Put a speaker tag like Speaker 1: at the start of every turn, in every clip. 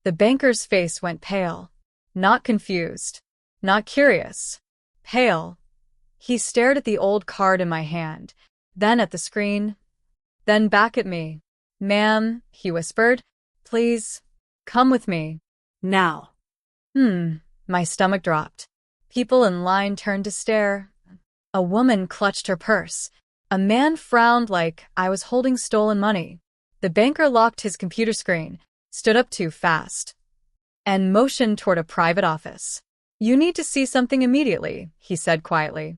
Speaker 1: The banker's face went pale. Not confused. Not curious. Pale. He stared at the old card in my hand, then at the screen, then back at me. "Ma'am," he whispered, "please, come with me. Now." My stomach dropped. People in line turned to stare. A woman clutched her purse. A man frowned like I was holding stolen money. The banker locked his computer screen, stood up too fast, and motioned toward a private office. "You need to see something immediately," he said quietly.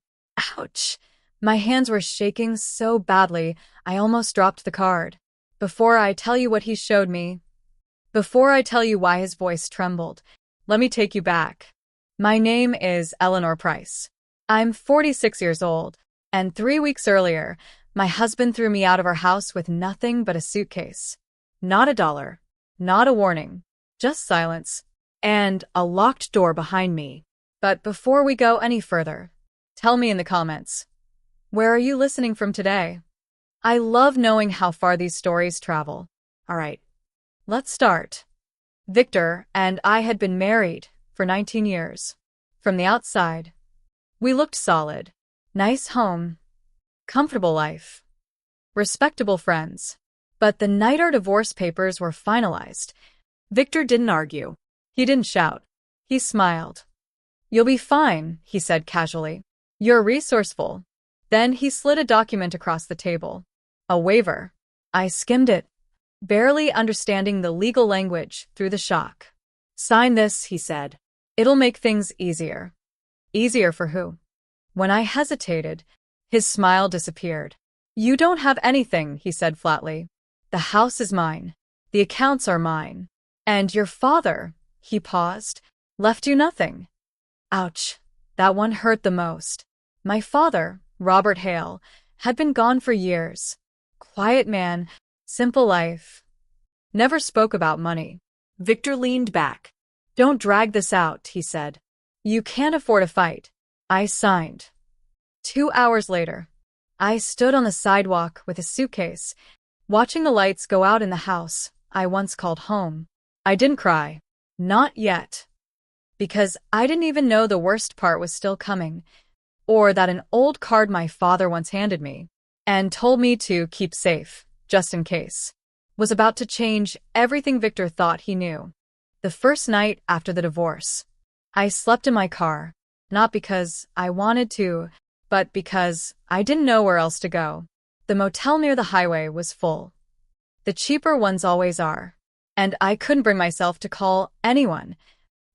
Speaker 1: Ouch! My hands were shaking so badly, I almost dropped the card. Before I tell you what he showed me, before I tell you why his voice trembled, let me take you back. My name is Eleanor Price. I'm 46 years old, and 3 weeks earlier, my husband threw me out of our house with nothing but a suitcase. Not a dollar, not a warning, just silence, and a locked door behind me. But before we go any further, tell me in the comments, where are you listening from today? I love knowing how far these stories travel. All right, let's start. Victor and I had been married for 19 years. From the outside, we looked solid. Nice home, comfortable life, respectable friends. But the night our divorce papers were finalized, Victor didn't argue. He didn't shout. He smiled. "You'll be fine," he said casually. "You're resourceful." Then he slid a document across the table. A waiver. I skimmed it, barely understanding the legal language through the shock. "Sign this," he said. "It'll make things easier." Easier for who? When I hesitated, his smile disappeared. "You don't have anything," he said flatly. "The house is mine. The accounts are mine. And your father," he paused, "left you nothing." Ouch. That one hurt the most. My father, Robert Hale, had been gone for years. Quiet man, simple life. Never spoke about money. Victor leaned back. "Don't drag this out," he said. "You can't afford a fight." I signed. 2 hours later, I stood on the sidewalk with a suitcase, watching the lights go out in the house I once called home. I didn't cry. Not yet. Because I didn't even know the worst part was still coming, or that an old card my father once handed me, and told me to keep safe, just in case, was about to change everything Victor thought he knew. The first night after the divorce, I slept in my car, not because I wanted to, but because I didn't know where else to go. The motel near the highway was full. The cheaper ones always are, and I couldn't bring myself to call anyone.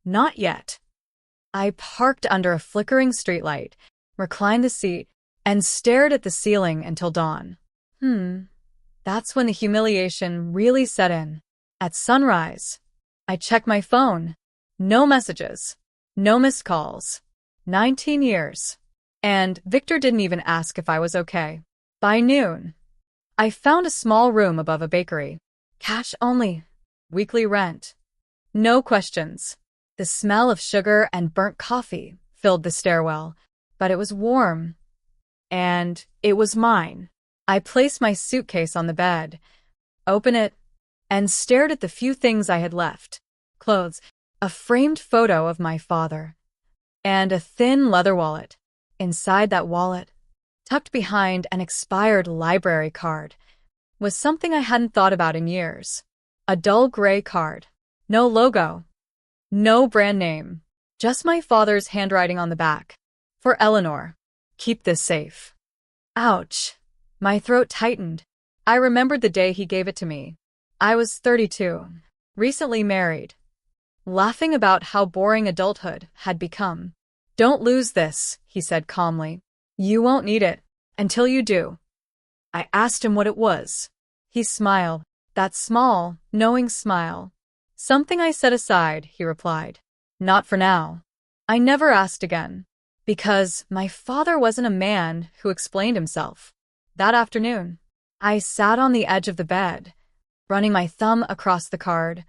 Speaker 1: Not yet. I parked under a flickering streetlight, reclined the seat, and stared at the ceiling until dawn. That's when the humiliation really set in. At sunrise, I checked my phone. No messages. No missed calls. 19 years. And Victor didn't even ask if I was okay. By noon, I found a small room above a bakery. Cash only. Weekly rent. No questions. The smell of sugar and burnt coffee filled the stairwell, but it was warm. And it was mine. I placed my suitcase on the bed, opened it, and stared at the few things I had left. Clothes, a framed photo of my father, and a thin leather wallet. Inside that wallet, tucked behind an expired library card, was something I hadn't thought about in years. A dull gray card. No logo. No brand name. Just my father's handwriting on the back. For Eleanor. Keep this safe. Ouch. My throat tightened. I remembered the day he gave it to me. I was 32. Recently married. Laughing about how boring adulthood had become. "Don't lose this," he said calmly. "You won't need it. Until you do." I asked him what it was. He smiled. That small, knowing smile. "Something I set aside," he replied. "Not for now." I never asked again. Because my father wasn't a man who explained himself. That afternoon, I sat on the edge of the bed, running my thumb across the card,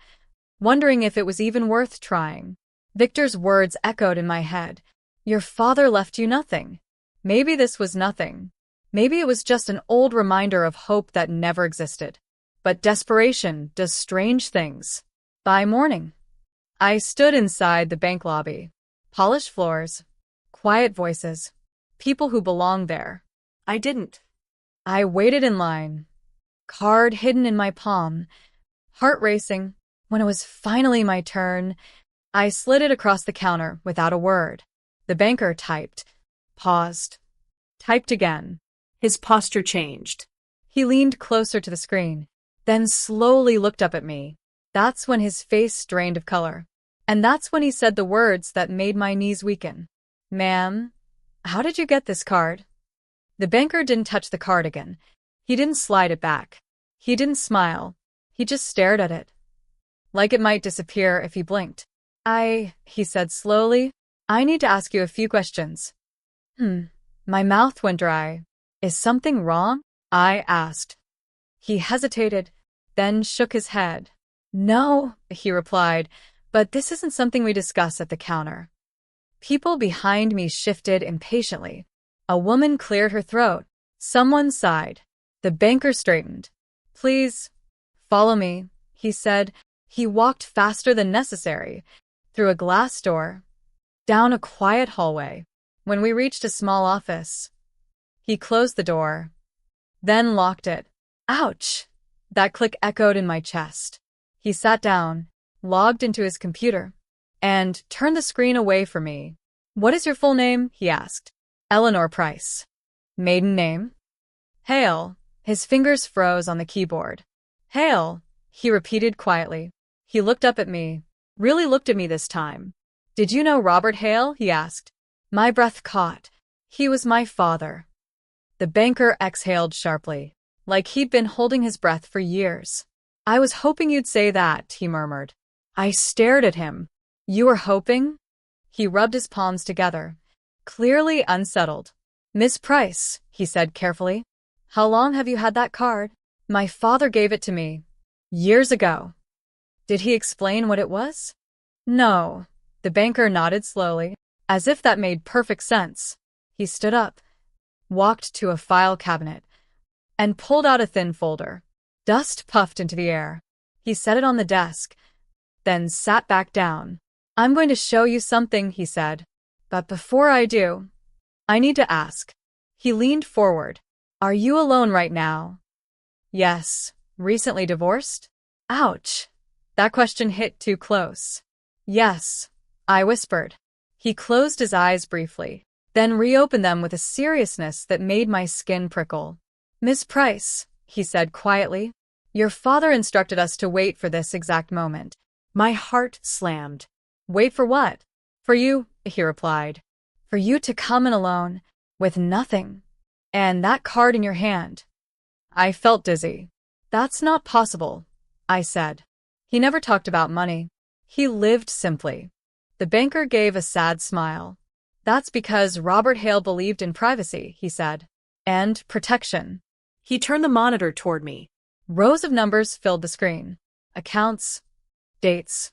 Speaker 1: wondering if it was even worth trying. Victor's words echoed in my head. "Your father left you nothing." Maybe this was nothing. Maybe it was just an old reminder of hope that never existed. But desperation does strange things. By morning, I stood inside the bank lobby. Polished floors, quiet voices, people who belonged there.
Speaker 2: I didn't.
Speaker 1: I waited in line, card hidden in my palm, heart racing. When it was finally my turn, I slid it across the counter without a word. The banker typed, paused, typed again.
Speaker 2: His posture changed.
Speaker 1: He leaned closer to the screen, then slowly looked up at me. That's when his face drained of color. And that's when he said the words that made my knees weaken. Ma'am, how did you get this card? The banker didn't touch the card again. He didn't slide it back. He didn't smile. He just stared at it, like it might disappear if he blinked. He said slowly, I need to ask you a few questions. My mouth went dry. Is something wrong? I asked. He hesitated, then shook his head. No, he replied, but this isn't something we discuss at the counter. People behind me shifted impatiently. A woman cleared her throat. Someone sighed. The banker straightened. Please, follow me, he said. He walked faster than necessary, through a glass door, down a quiet hallway. When we reached a small office, he closed the door, then locked it. Ouch! That click echoed in my chest. He sat down, logged into his computer, and turned the screen away from me. What is your full name? He asked. Eleanor Price. Maiden name? Hale. His fingers froze on the keyboard. Hale, he repeated quietly. He looked up at me, really looked at me this time. Did you know Robert Hale? He asked. My breath caught. He was my father. The banker exhaled sharply, like he'd been holding his breath for years. I was hoping you'd say that, he murmured. I stared at him. You were hoping? He rubbed his palms together, clearly unsettled. Miss Price, he said carefully. How long have you had that card? My father gave it to me. Years ago. Did he explain what it was? No. The banker nodded slowly, as if that made perfect sense. He stood up, walked to a file cabinet, and pulled out a thin folder. Dust puffed into the air. He set it on the desk, then sat back down. I'm going to show you something, he said. But before I do, I need to ask. He leaned forward. Are you alone right now? Yes. Recently divorced? Ouch. That question hit too close. Yes, I whispered. He closed his eyes briefly, then reopened them with a seriousness that made my skin prickle. Miss Price, he said quietly, your father instructed us to wait for this exact moment. My heart slammed. Wait for what? For you, he replied. For you to come in alone, with nothing, and that card in your hand. I felt dizzy. That's not possible, I said. He never talked about money. He lived simply. The banker gave a sad smile. That's because Robert Hale believed in privacy, he said. And protection.
Speaker 2: He turned the monitor toward me.
Speaker 1: Rows of numbers filled the screen. Accounts, dates,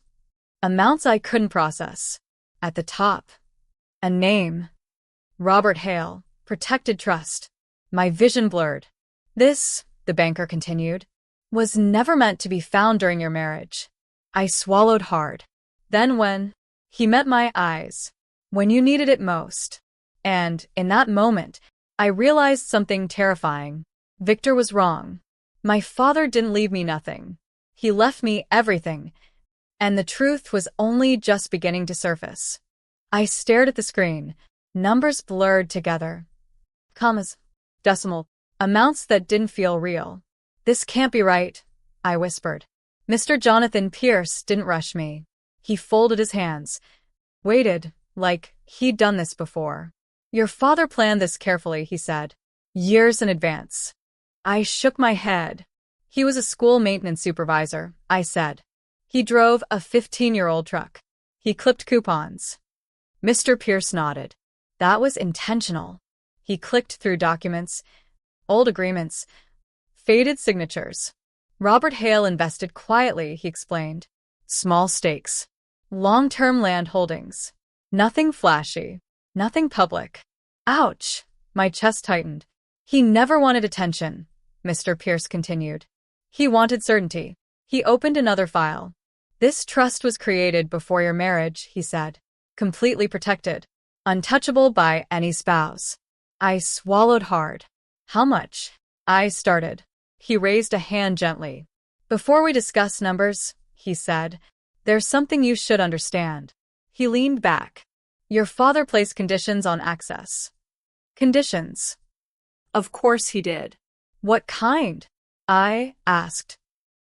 Speaker 1: amounts I couldn't process. At the top, a name. Robert Hale, protected trust. My vision blurred. This, the banker continued, was never meant to be found during your marriage. I swallowed hard. Then when he met my eyes, when you needed it most. And in that moment, I realized something terrifying. Victor was wrong. My father didn't leave me nothing. He left me everything. And the truth was only just beginning to surface. I stared at the screen, numbers blurred together. Commas, decimal, amounts that didn't feel real. This can't be right, I whispered. Mr. Jonathan Pierce didn't rush me. He folded his hands, waited, like he'd done this before. Your father planned this carefully, he said. Years in advance. I shook my head. He was a school maintenance supervisor, I said. He drove a 15-year-old truck. He clipped coupons. Mr. Pierce nodded. That was intentional. He clicked through documents, old agreements, faded signatures. Robert Hale invested quietly, he explained. Small stakes. Long-term land holdings. Nothing flashy. Nothing public. Ouch! My chest tightened. He never wanted attention, Mr. Pierce continued. He wanted certainty. He opened another file. This trust was created before your marriage, he said. Completely protected. Untouchable by any spouse. I swallowed hard. How much? I started. He raised a hand gently. Before we discuss numbers, he said, there's something you should understand. He leaned back. Your father placed conditions on access. Conditions.
Speaker 2: Of course he did.
Speaker 1: What kind? I asked.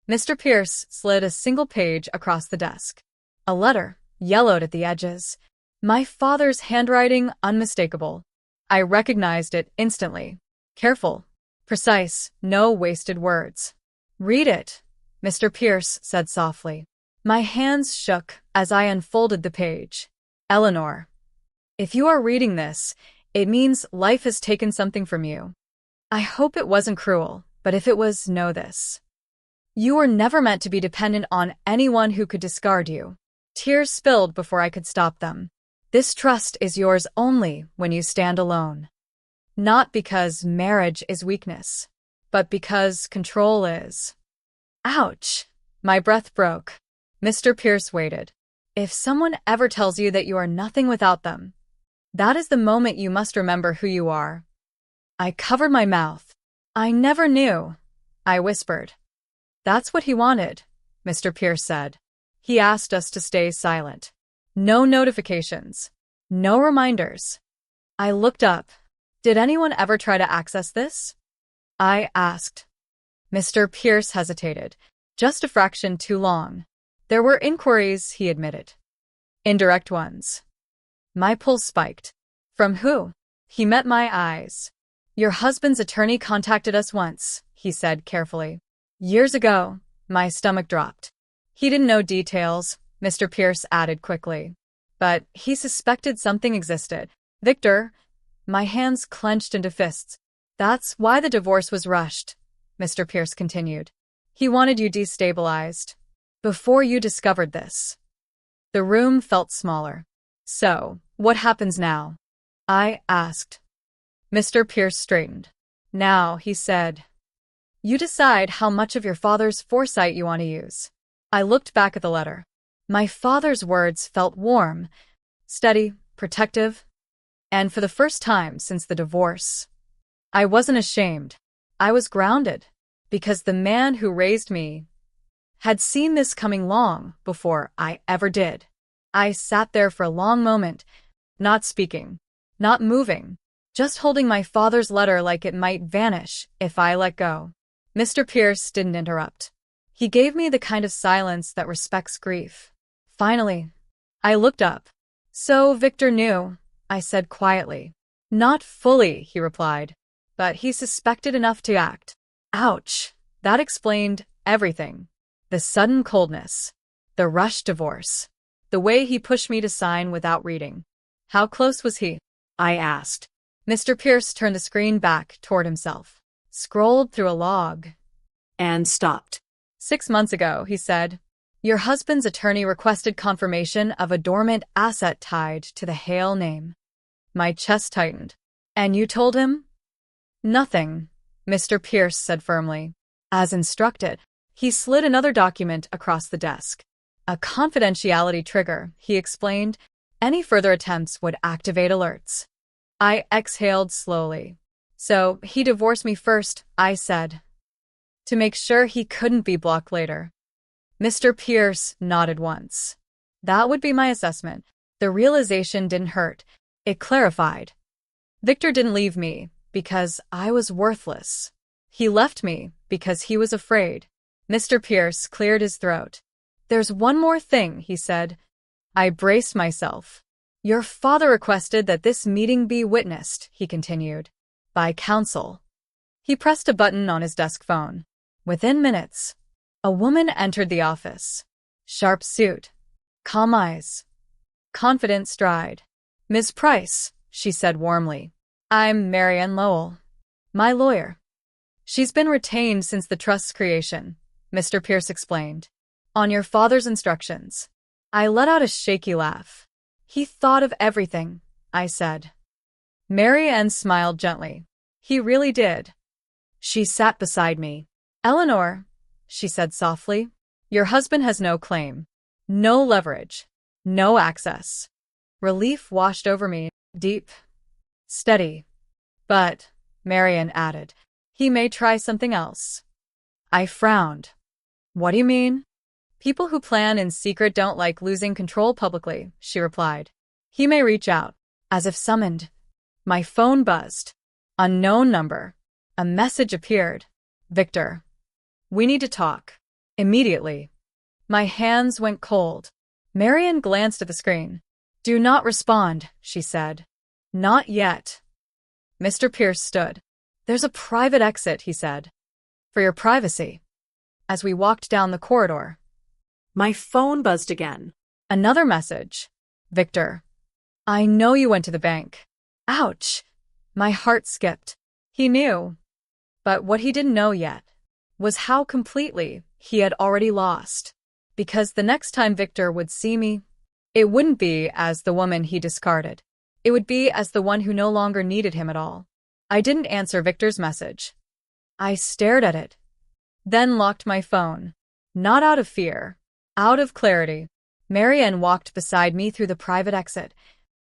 Speaker 1: Mr. Pierce slid a single page across the desk. A letter, yellowed at the edges. My father's handwriting unmistakable. I recognized it instantly. Careful. Precise. No wasted words. Read it, Mr. Pierce said softly. My hands shook as I unfolded the page. Eleanor, if you are reading this, it means life has taken something from you. I hope it wasn't cruel, but if it was, know this. You were never meant to be dependent on anyone who could discard you. Tears spilled before I could stop them. This trust is yours only when you stand alone. Not because marriage is weakness, but because control is. Ouch! My breath broke. Mr. Pierce waited. If someone ever tells you that you are nothing without them, that is the moment you must remember who you are. I covered my mouth. I never knew, I whispered. That's what he wanted, Mr. Pierce said. He asked us to stay silent. No notifications. No reminders. I looked up. Did anyone ever try to access this? I asked. Mr. Pierce hesitated. Just a fraction too long. There were inquiries, he admitted. Indirect ones. My pulse spiked. From who? He met my eyes. Your husband's attorney contacted us once, he said carefully. Years ago. My stomach dropped. He didn't know details, Mr. Pierce added quickly. But he suspected something existed. Victor, my hands clenched into fists. That's why the divorce was rushed, Mr. Pierce continued. He wanted you destabilized. Before you discovered this. The room felt smaller. So, what happens now? I asked. Mr. Pierce straightened. Now, he said, you decide how much of your father's foresight you want to use. I looked back at the letter. My father's words felt warm, steady, protective, and for the first time since the divorce, I wasn't ashamed. I was grounded, because the man who raised me had seen this coming long before I ever did. I sat there for a long moment, not speaking, not moving, just holding my father's letter like it might vanish if I let go. Mr. Pierce didn't interrupt. He gave me the kind of silence that respects grief. Finally, I looked up. So Victor knew, I said quietly. Not fully, he replied, but he suspected enough to act. Ouch, that explained everything. The sudden coldness, the rushed divorce, the way he pushed me to sign without reading. How close was he? I asked. Mr. Pierce turned the screen back toward himself, scrolled through a log,
Speaker 2: and stopped.
Speaker 1: 6 months ago, he said, your husband's attorney requested confirmation of a dormant asset tied to the Hale name. My chest tightened. And you told him? Nothing, Mr. Pierce said firmly. As instructed. He slid another document across the desk. A confidentiality trigger, he explained. Any further attempts would activate alerts. I exhaled slowly. So, he divorced me first, I said, to make sure he couldn't be blocked later. Mr. Pierce nodded once. That would be my assessment. The realization didn't hurt. It clarified. Victor didn't leave me because I was worthless. He left me because he was afraid. Mr. Pierce cleared his throat. There's one more thing, he said. I braced myself. Your father requested that this meeting be witnessed, he continued, by counsel. He pressed a button on his desk phone. Within minutes, a woman entered the office. Sharp suit, calm eyes, confident stride. Ms. Price, she said warmly. I'm Marianne Lowell, my lawyer. She's been retained since the trust's creation, Mr. Pierce explained. On your father's instructions. I let out a shaky laugh. He thought of everything, I said. Marianne smiled gently. He really did. She sat beside me. Eleanor, she said softly, your husband has no claim. No leverage. No access. Relief washed over me, deep, steady. But, Marian added, he may try something else. I frowned. What do you mean? People who plan in secret don't like losing control publicly, she replied. He may reach out, as if summoned. My phone buzzed. Unknown number. A message appeared. Victor. We need to talk. Immediately. My hands went cold. Marian glanced at the screen. Do not respond, she said. Not yet. Mr. Pierce stood. There's a private exit, he said. For your privacy. As we walked down the corridor.
Speaker 2: My phone buzzed again.
Speaker 1: Another message. Victor. I know you went to the bank. Ouch. My heart skipped. He knew. But what he didn't know yet was how completely he had already lost. Because the next time Victor would see me, it wouldn't be as the woman he discarded. It would be as the one who no longer needed him at all. I didn't answer Victor's message. I stared at it, then locked my phone. Not out of fear, out of clarity. Marianne walked beside me through the private exit,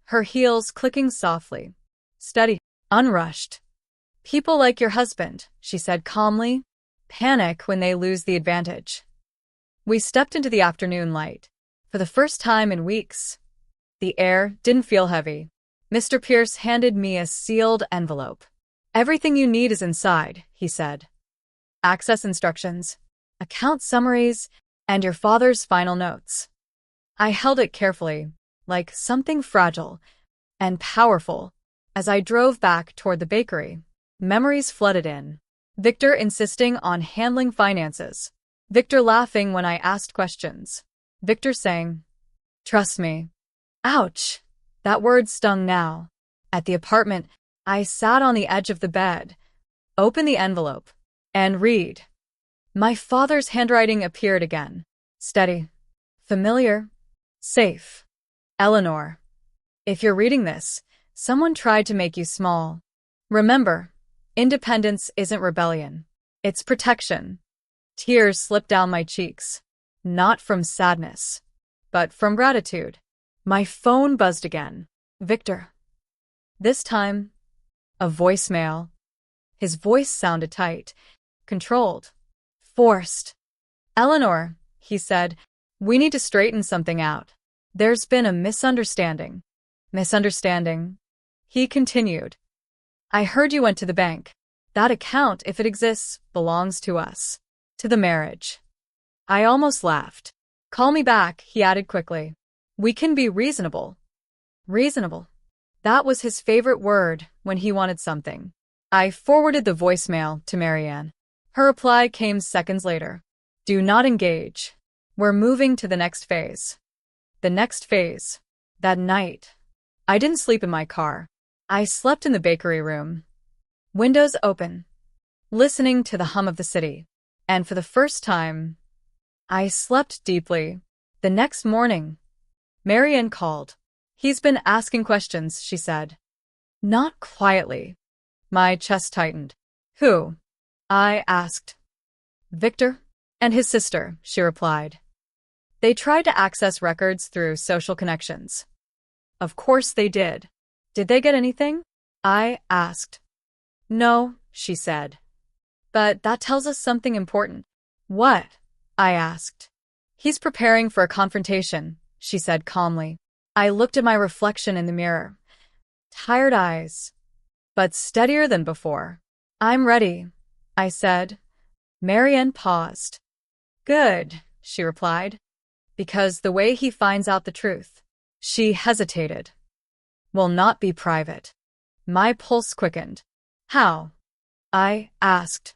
Speaker 1: her heels clicking softly. Steady, unrushed. People like your husband, she said calmly, panic when they lose the advantage. We stepped into the afternoon light. For the first time in weeks, the air didn't feel heavy. Mr. Pierce handed me a sealed envelope. Everything you need is inside, he said. Access instructions, account summaries, and your father's final notes. I held it carefully, like something fragile and powerful. As I drove back toward the bakery, memories flooded in. Victor insisting on handling finances. Victor laughing when I asked questions. Victor saying, trust me. Ouch. That word stung now. At the apartment, I sat on the edge of the bed, opened the envelope, and read. My father's handwriting appeared again. Steady. Familiar. Safe. Eleanor. If you're reading this, someone tried to make you small. Remember, independence isn't rebellion. It's protection. Tears slipped down my cheeks. Not from sadness, but from gratitude. My phone buzzed again. Victor. This time, a voicemail. His voice sounded tight, controlled, forced. Eleanor, he said, we need to straighten something out. There's been a misunderstanding. Misunderstanding? He continued. I heard you went to the bank. That account, if it exists, belongs to us. To the marriage. I almost laughed. Call me back, he added quickly. We can be reasonable. Reasonable. That was his favorite word when he wanted something. I forwarded the voicemail to Marianne. Her reply came seconds later. Do not engage. We're moving to the next phase. The next phase. That night. I didn't sleep in my car. I slept in the bakery room. Windows open. Listening to the hum of the city. And for the first time, I slept deeply. The next morning, Marianne called. He's been asking questions, she said. Not quietly. My chest tightened. Who? I asked. Victor and his sister, she replied. They tried to access records through social connections. Of course they did. Did they get anything? I asked. No, she said. But that tells us something important. What? I asked. He's preparing for a confrontation, she said calmly. I looked at my reflection in the mirror. Tired eyes, but steadier than before. I'm ready, I said. Marianne paused. Good, she replied. Because the way he finds out the truth. She hesitated. Will not be private. My pulse quickened. How? I asked.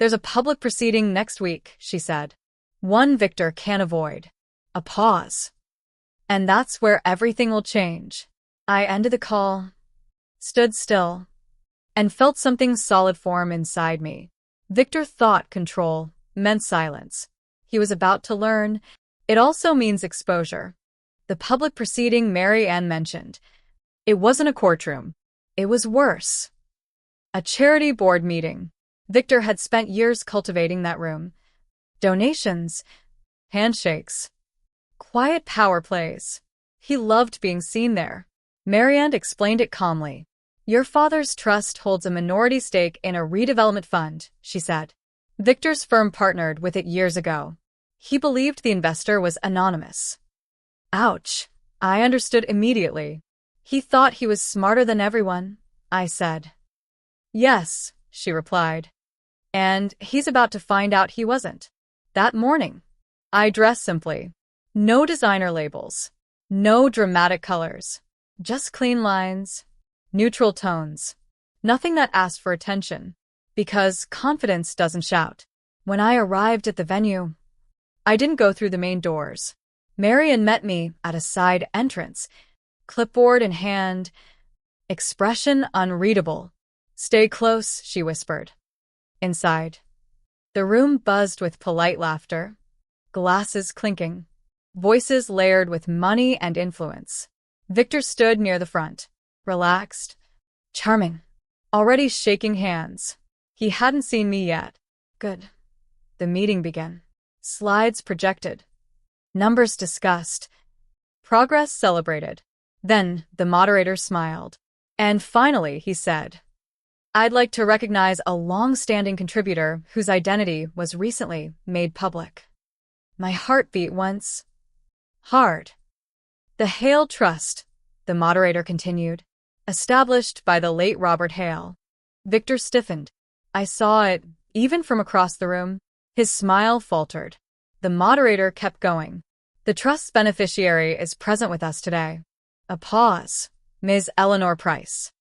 Speaker 1: There's a public proceeding next week, she said. One Victor can't avoid. A pause. And that's where everything will change. I ended the call, stood still, and felt something solid form inside me. Victor thought control meant silence. He was about to learn. It also means exposure. The public proceeding Marianne mentioned. It wasn't a courtroom. It was worse. A charity board meeting. Victor had spent years cultivating that room. Donations, handshakes, Quiet power plays. He loved being seen there. Marianne explained it calmly. Your father's trust holds a minority stake in a redevelopment fund, she said. Victor's firm partnered with it years ago. He believed the investor was anonymous. Ouch. I understood immediately. He thought he was smarter than everyone, I said. Yes, she replied. And he's about to find out he wasn't. That morning, I dressed simply. No designer labels. No dramatic colors. Just clean lines. Neutral tones. Nothing that asked for attention. Because confidence doesn't shout. When I arrived at the venue, I didn't go through the main doors. Marian met me at a side entrance. Clipboard in hand. Expression unreadable. Stay close, she whispered. Inside. The room buzzed with polite laughter. Glasses clinking. Voices layered with money and influence. Victor stood near the front. Relaxed. Charming. Already shaking hands. He hadn't seen me yet. Good. The meeting began. Slides projected. Numbers discussed. Progress celebrated. Then the moderator smiled. And finally, he said, I'd like to recognize a long-standing contributor whose identity was recently made public. My heart beat once. Hard. The Hale Trust, the moderator continued, established by the late Robert Hale. Victor stiffened. I saw it, even from across the room. His smile faltered. The moderator kept going. The trust's beneficiary is present with us today. A pause. Ms. Eleanor Price.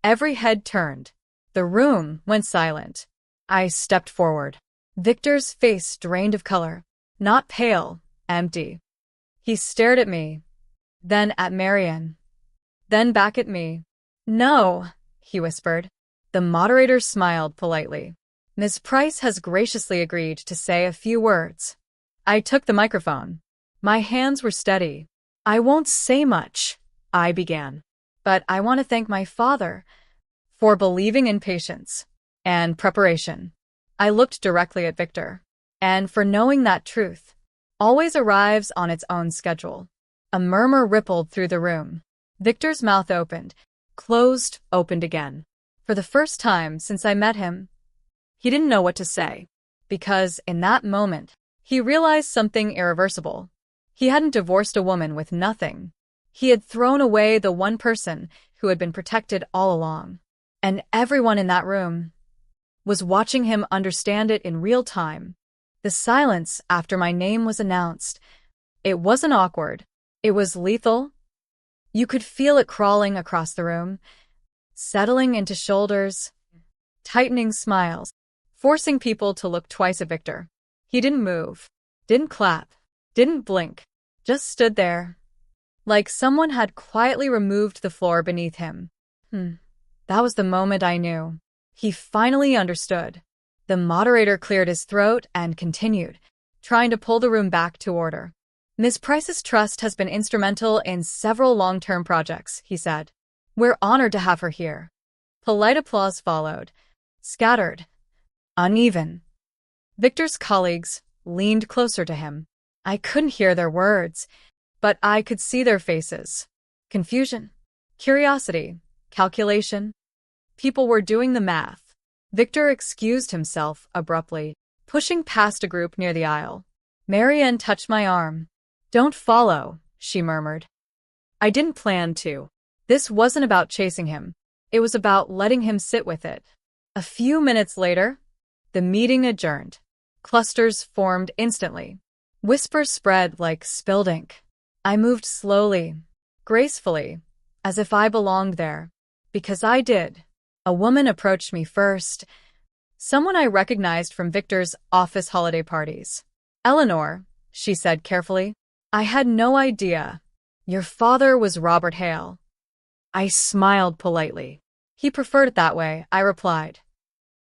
Speaker 1: Every head turned. The room went silent. I stepped forward. Victor's face drained of color. Not pale, empty. He stared at me, then at Marian, then back at me. No, he whispered. The moderator smiled politely. Ms. Price has graciously agreed to say a few words. I took the microphone. My hands were steady. I won't say much, I began. But I want to thank my father for believing in patience and preparation. I looked directly at Victor. And for knowing that truth always arrives on its own schedule. A murmur rippled through the room. Victor's mouth opened, closed, opened again. For the first time since I met him, he didn't know what to say. Because in that moment, he realized something irreversible. He hadn't divorced a woman with nothing. He had thrown away the one person who had been protected all along. And everyone in that room was watching him understand it in real time. The silence after my name was announced. It wasn't awkward. It was lethal. You could feel it crawling across the room, settling into shoulders, tightening smiles, forcing people to look twice at Victor. He didn't move, didn't clap, didn't blink, just stood there, like someone had quietly removed the floor beneath him. That was the moment I knew. He finally understood. The moderator cleared his throat and continued, trying to pull the room back to order. Ms. Price's trust has been instrumental in several long-term projects, he said. We're honored to have her here. Polite applause followed, scattered, uneven. Victor's colleagues leaned closer to him. I couldn't hear their words, but I could see their faces. Confusion, curiosity, calculation. People were doing the math. Victor excused himself abruptly, pushing past a group near the aisle. Marianne touched my arm. Don't follow, she murmured. I didn't plan to. This wasn't about chasing him. It was about letting him sit with it. A few minutes later, the meeting adjourned. Clusters formed instantly. Whispers spread like spilled ink. I moved slowly, gracefully, as if I belonged there. Because I did. A woman approached me first, someone I recognized from Victor's office holiday parties. Eleanor, she said carefully, I had no idea. Your father was Robert Hale. I smiled politely. He preferred it that way, I replied.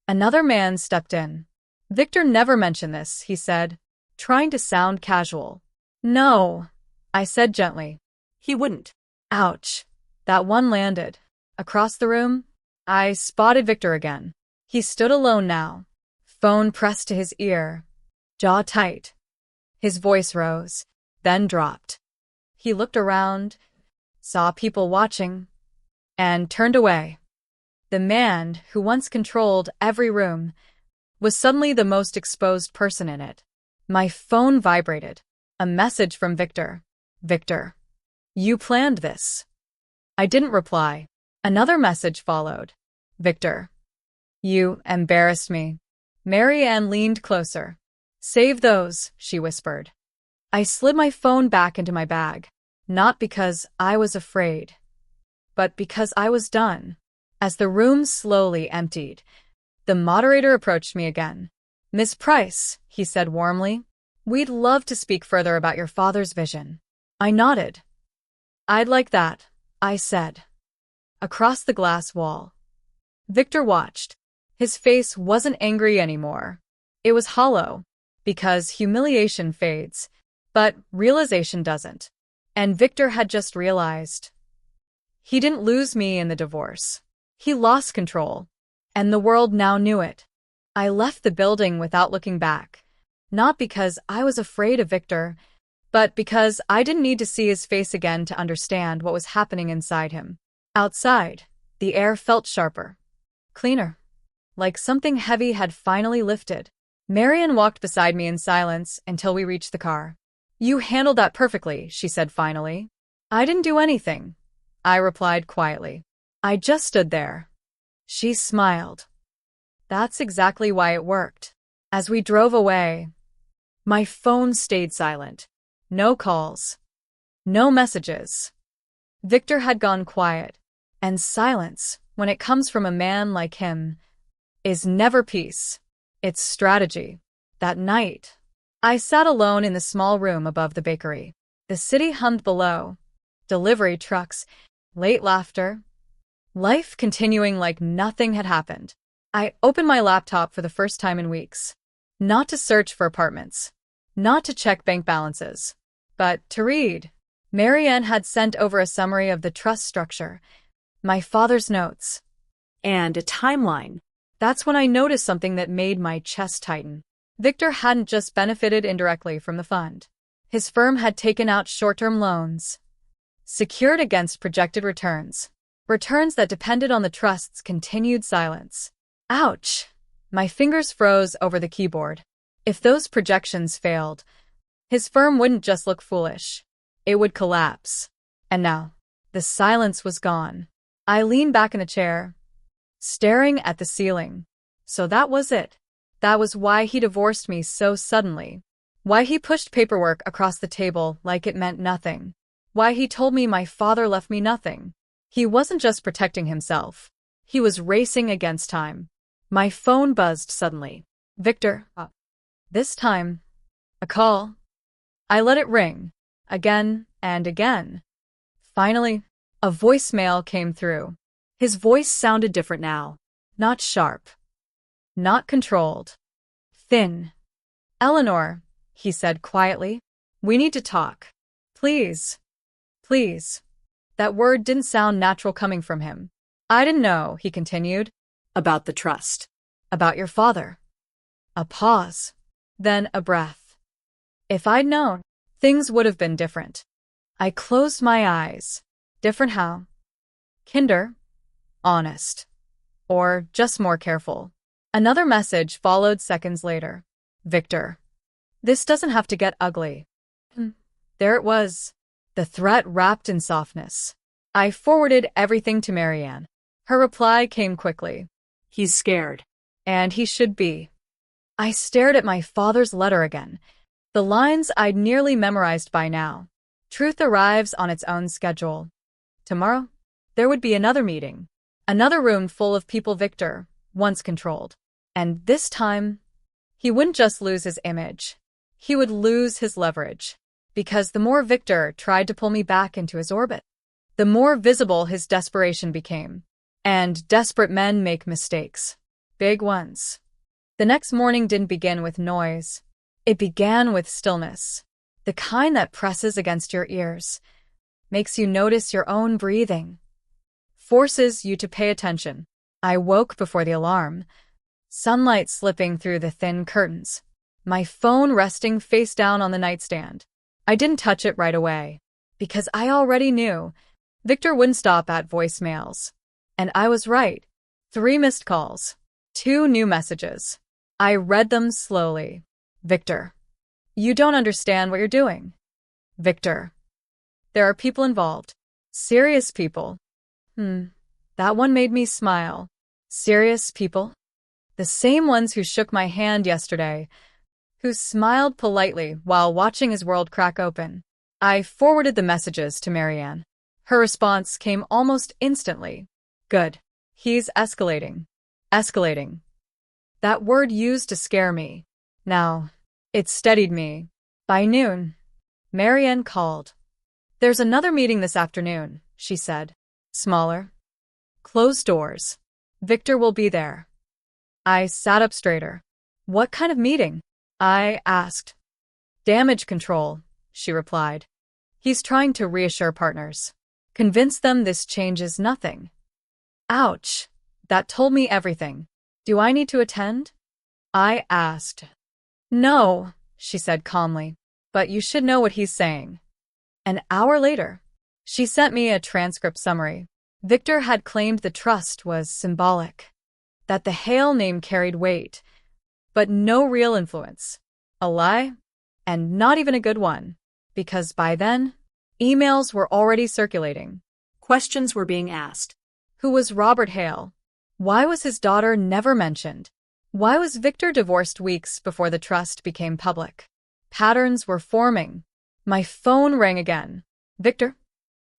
Speaker 1: Another man stepped in. Victor never mentioned this, he said, trying to sound casual. No, I said gently.
Speaker 2: He wouldn't.
Speaker 1: Ouch. That one landed. Across the room, I spotted Victor again. He stood alone now, phone pressed to his ear, jaw tight. His voice rose. then dropped. He looked around, saw people watching, and turned away. The man who once controlled every room was suddenly the most exposed person in it. My phone vibrated. A message from Victor. Victor, you planned this. I didn't reply. Another message followed. Victor, you embarrassed me. Mary Ann leaned closer. Save those, she whispered. I slid my phone back into my bag, not because I was afraid, but because I was done. As the room slowly emptied, the moderator approached me again. Miss Price, he said warmly, we'd love to speak further about your father's vision. I nodded. I'd like that, I said. Across the glass wall. Victor watched. His face wasn't angry anymore. It was hollow, because humiliation fades, but realization doesn't. And Victor had just realized. He didn't lose me in the divorce. He lost control, and the world now knew it. I left the building without looking back, not because I was afraid of Victor, but because I didn't need to see his face again to understand what was happening inside him. Outside, the air felt sharper, cleaner, like something heavy had finally lifted. Marian walked beside me in silence until we reached the car. You handled that perfectly, she said finally. I didn't do anything, I replied quietly. I just stood there. She smiled. That's exactly why it worked. As we drove away, my phone stayed silent. No calls. No messages. Victor had gone quiet, and silence, when it comes from a man like him, is never peace. It's strategy. That night, I sat alone in the small room above the bakery. The city hummed below. Delivery trucks, late laughter. Life continuing like nothing had happened. I opened my laptop for the first time in weeks. Not to search for apartments. Not to check bank balances. But to read. Marianne had sent over a summary of the trust structure, my father's notes,
Speaker 2: And a timeline.
Speaker 1: That's when I noticed something that made my chest tighten. Victor hadn't just benefited indirectly from the fund. His firm had taken out short-term loans, secured against projected returns. Returns that depended on the trust's continued silence. Ouch! My fingers froze over the keyboard. If those projections failed, his firm wouldn't just look foolish. It would collapse. And now, the silence was gone. I leaned back in a chair, staring at the ceiling. So that was it. That was why he divorced me so suddenly. Why he pushed paperwork across the table like it meant nothing. Why he told me my father left me nothing. He wasn't just protecting himself. He was racing against time. My phone buzzed suddenly. Victor. This time, a call. I let it ring, again and again. Finally, a voicemail came through. His voice sounded different now. Not sharp. Not controlled. Thin. Eleanor, he said quietly, we need to talk. Please. Please. That word didn't sound natural coming from him. I didn't know, he continued.
Speaker 2: About the trust.
Speaker 1: About your father. A pause. Then a breath. If I'd known, things would have been different. I closed my eyes. Different how? Kinder. Honest. Or just more careful. Another message followed seconds later. Victor. This doesn't have to get ugly. There it was. The threat wrapped in softness. I forwarded everything to Marianne. Her reply came quickly.
Speaker 2: He's scared.
Speaker 1: And he should be. I stared at my father's letter again. The lines I'd nearly memorized by now. Truth arrives on its own schedule. Tomorrow, there would be another meeting. Another room full of people Victor once controlled. And this time, he wouldn't just lose his image. He would lose his leverage. Because the more Victor tried to pull me back into his orbit, the more visible his desperation became. And desperate men make mistakes. Big ones. The next morning didn't begin with noise. It began with stillness. The kind that presses against your ears, makes you notice your own breathing, forces you to pay attention. I woke before the alarm, sunlight slipping through the thin curtains, my phone resting face down on the nightstand. I didn't touch it right away. Because I already knew Victor wouldn't stop at voicemails. And I was right. 3 missed calls. 2 new messages. I read them slowly. Victor. You don't understand what you're doing. Victor. There are people involved. Serious people. That one made me smile. Serious people? The same ones who shook my hand yesterday, who smiled politely while watching his world crack open. I forwarded the messages to Marianne. Her response came almost instantly. Good. He's escalating. Escalating. That word used to scare me. Now, it steadied me. By noon, Marianne called. There's another meeting this afternoon, she said. Smaller. Closed doors. Victor will be there. I sat up straighter. What kind of meeting? I asked. Damage control, she replied. He's trying to reassure partners. Convince them this changes nothing. Ouch. That told me everything. Do I need to attend? I asked. No, she said calmly, but you should know what he's saying. An hour later, she sent me a transcript summary. Victor had claimed the trust was symbolic, that the Hale name carried weight, but no real influence. A lie, and not even a good one, because by then, emails were already circulating.
Speaker 2: Questions were being asked.
Speaker 1: Who was Robert Hale? Why was his daughter never mentioned? Why was Victor divorced weeks before the trust became public? Patterns were forming. My phone rang again. Victor?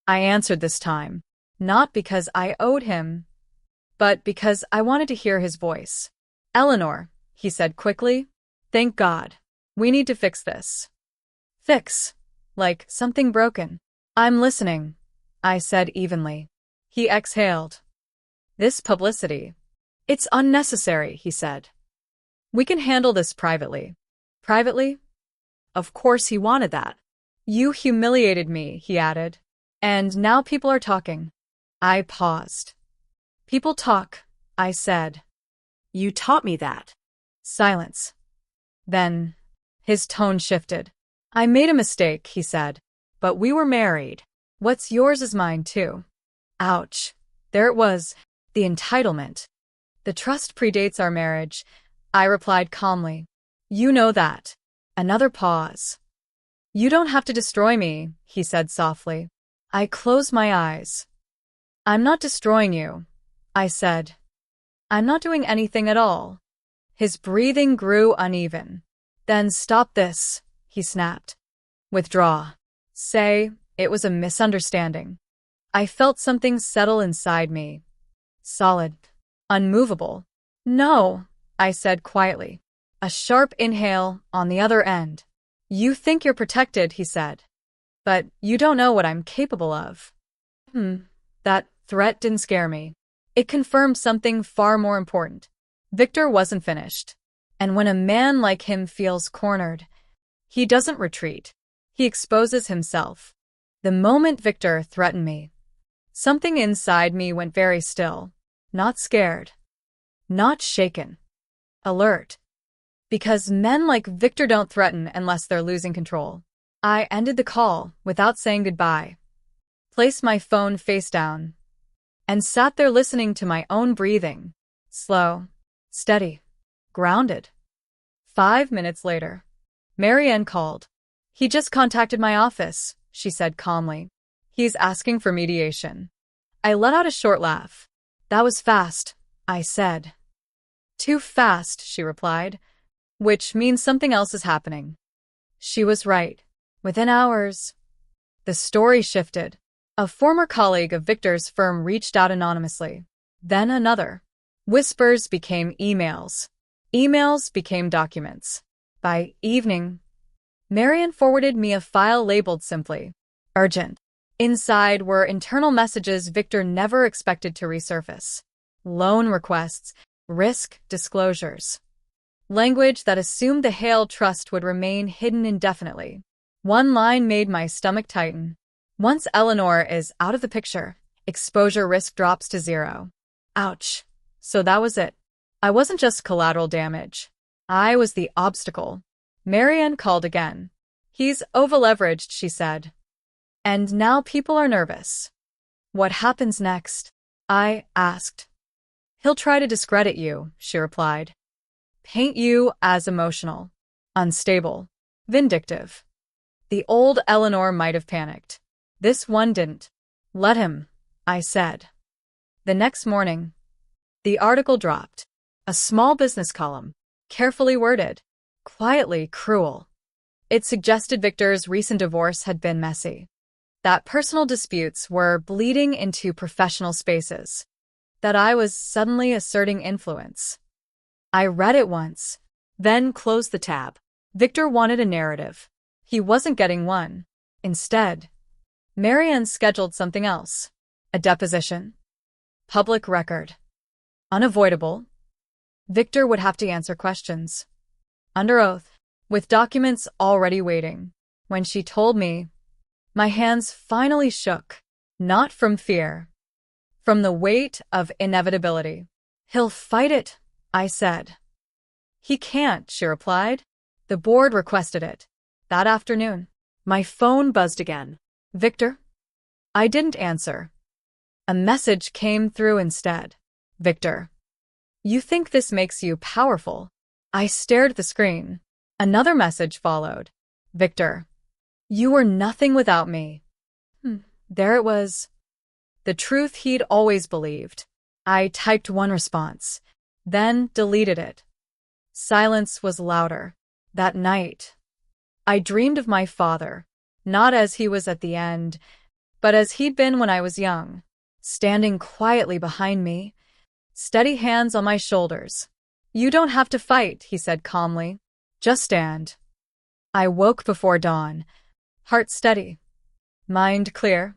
Speaker 1: I answered this time, not because I owed him, but because I wanted to hear his voice. Eleanor, he said quickly. Thank God. We need to fix this. Fix. Like something broken. I'm listening, I said evenly. He exhaled. This publicity. It's unnecessary, he said. We can handle this privately. Privately? Of course he wanted that. You humiliated me, he added. And now people are talking. I paused. People talk, I said.
Speaker 2: You taught me that.
Speaker 1: Silence. Then, his tone shifted. I made a mistake, he said. But we were married. What's yours is mine, too. Ouch. There it was, the entitlement. The trust predates our marriage, I replied calmly. You know that. Another pause. You don't have to destroy me, he said softly. I closed my eyes. I'm not destroying you, I said. I'm not doing anything at all. His breathing grew uneven. Then stop this, he snapped. Withdraw. Say, it was a misunderstanding. I felt something settle inside me. Solid. Unmovable. No, I said quietly. A sharp inhale on the other end. You think you're protected, he said. But you don't know what I'm capable of. That threat didn't scare me. It confirmed something far more important. Victor wasn't finished. And when a man like him feels cornered, he doesn't retreat. He exposes himself. The moment Victor threatened me, something inside me went very still. Not scared. Not shaken. Alert. Because men like Victor don't threaten unless they're losing control. I ended the call without saying goodbye, placed my phone face down, and sat there listening to my own breathing. Slow, steady, grounded. 5 minutes later, Marianne called. He just contacted my office, she said calmly. He's asking for mediation. I let out a short laugh. That was fast, I said. Too fast, she replied, which means something else is happening. She was right. Within hours, the story shifted. A former colleague of Victor's firm reached out anonymously. Then another. Whispers became emails. Emails became documents. By evening, Marianne forwarded me a file labeled simply, urgent. Inside were internal messages Victor never expected to resurface. Loan requests, risk disclosures. Language that assumed the Hale Trust would remain hidden indefinitely. One line made my stomach tighten. Once Eleanor is out of the picture, exposure risk drops to 0. Ouch. So that was it. I wasn't just collateral damage. I was the obstacle. Marianne called again. He's overleveraged, she said. And now people are nervous. What happens next? I asked. He'll try to discredit you, she replied. Paint you as emotional, unstable, vindictive. The old Eleanor might have panicked. This one didn't. Let him, I said. The next morning, the article dropped. A small business column, carefully worded, quietly cruel. It suggested Victor's recent divorce had been messy, that personal disputes were bleeding into professional spaces, that I was suddenly asserting influence. I read it once, then closed the tab. Victor wanted a narrative. He wasn't getting one. Instead, Marianne scheduled something else. A deposition. Public record. Unavoidable. Victor would have to answer questions. Under oath, with documents already waiting. When she told me, my hands finally shook, not from fear, from the weight of inevitability. He'll fight it, I said. He can't, she replied. The board requested it. That afternoon, my phone buzzed again. Victor? I didn't answer. A message came through instead. Victor. You think this makes you powerful? I stared at the screen. Another message followed. Victor. You were nothing without me. There it was. The truth he'd always believed. I typed one response, then deleted it. Silence was louder. That night, I dreamed of my father, not as he was at the end, but as he'd been when I was young, standing quietly behind me, steady hands on my shoulders. You don't have to fight, he said calmly. Just stand. I woke before dawn, heart steady, mind clear.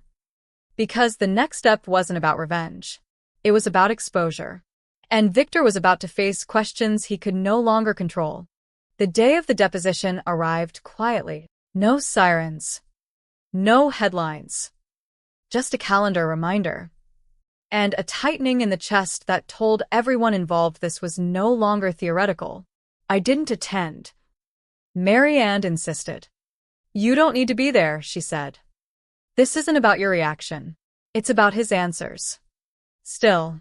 Speaker 1: Because the next step wasn't about revenge. It was about exposure. And Victor was about to face questions he could no longer control. The day of the deposition arrived quietly. No sirens. No headlines. Just a calendar reminder. And a tightening in the chest that told everyone involved this was no longer theoretical. I didn't attend. Marianne insisted. You don't need to be there, she said. This isn't about your reaction. It's about his answers. Still,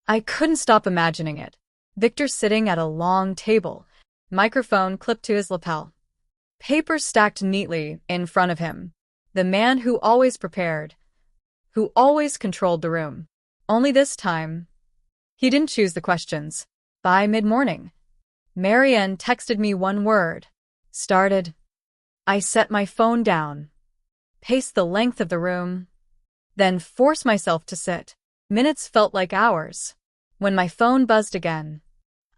Speaker 1: I couldn't stop imagining it. Victor sitting at a long table, microphone clipped to his lapel. Papers stacked neatly in front of him. The man who always prepared, who always controlled the room. Only this time, he didn't choose the questions. By mid-morning, Marianne texted me one word. Started. I set my phone down, paced the length of the room, then forced myself to sit. Minutes felt like hours. When my phone buzzed again,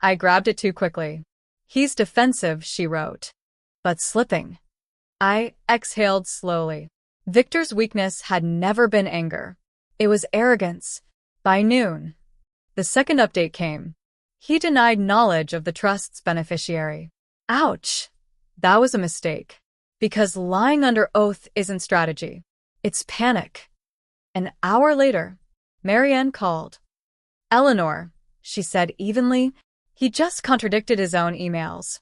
Speaker 1: I grabbed it too quickly. He's defensive, she wrote. But slipping. I exhaled slowly. Victor's weakness had never been anger. It was arrogance. By noon, the second update came. He denied knowledge of the trust's beneficiary. Ouch! That was a mistake. Because lying under oath isn't strategy. It's panic. An hour later, Marianne called. Eleanor, she said evenly, he just contradicted his own emails.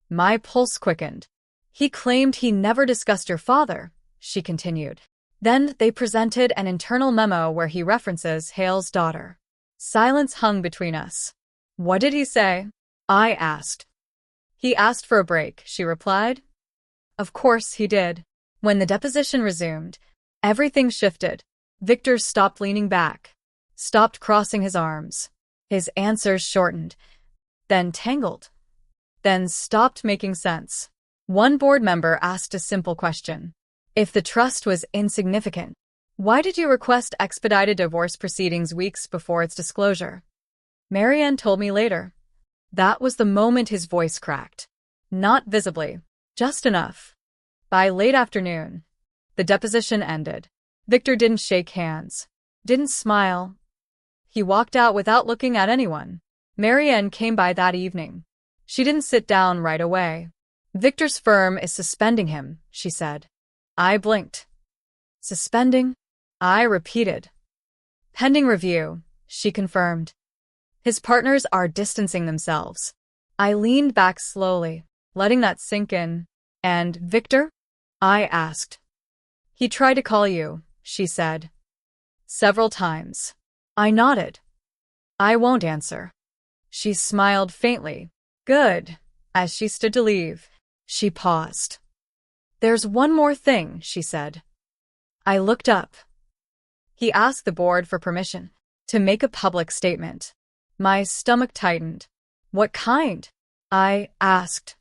Speaker 1: My pulse quickened. He claimed he never discussed your father, she continued. Then they presented an internal memo where he references Hale's daughter. Silence hung between us. What did he say? I asked. He asked for a break, she replied. Of course he did. When the deposition resumed, everything shifted. Victor stopped leaning back, stopped crossing his arms. His answers shortened, then tangled, then stopped making sense. One board member asked a simple question. If the trust was insignificant, why did you request expedited divorce proceedings weeks before its disclosure? Marianne told me later. That was the moment his voice cracked. Not visibly, just enough. By late afternoon, the deposition ended. Victor didn't shake hands, didn't smile. He walked out without looking at anyone. Marianne came by that evening. She didn't sit down right away. Victor's firm is suspending him, she said. I blinked. Suspending? I repeated. Pending review, she confirmed. His partners are distancing themselves. I leaned back slowly, letting that sink in. And Victor? I asked. He tried to call you, she said. Several times. I nodded. I won't answer. She smiled faintly. Good. As she stood to leave, she paused. There's one more thing, she said. I looked up. He asked the board for permission to make a public statement. My stomach tightened. What kind? I asked.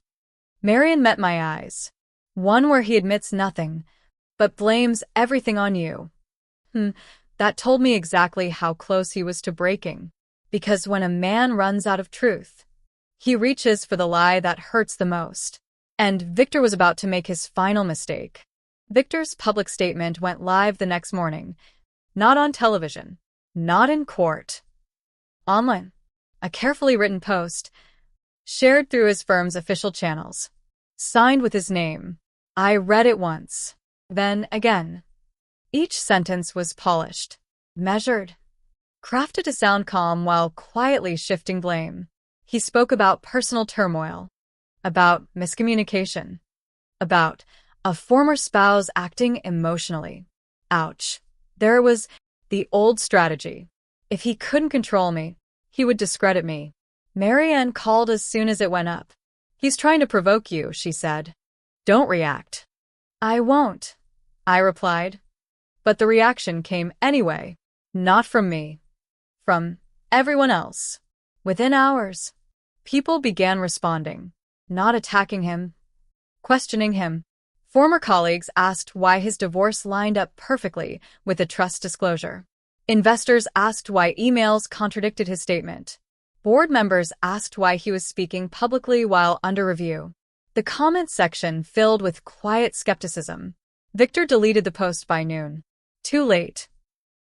Speaker 1: Marian met my eyes. One where he admits nothing, but blames everything on you. That told me exactly how close he was to breaking. Because when a man runs out of truth, he reaches for the lie that hurts the most. And Victor was about to make his final mistake. Victor's public statement went live the next morning. Not on television. Not in court. Online. A carefully written post, shared through his firm's official channels. Signed with his name. I read it once. Then again. Each sentence was polished. Measured. Crafted to sound calm while quietly shifting blame. He spoke about personal turmoil. About miscommunication. About a former spouse acting emotionally. Ouch. There was the old strategy. If he couldn't control me, he would discredit me. Marianne called as soon as it went up. He's trying to provoke you, she said. Don't react. I won't, I replied. But the reaction came anyway. Not from me. From everyone else. Within hours, people began responding. Not attacking him. Questioning him. Former colleagues asked why his divorce lined up perfectly with a trust disclosure. Investors asked why emails contradicted his statement. Board members asked why he was speaking publicly while under review. The comment section filled with quiet skepticism. Victor deleted the post by noon. Too late.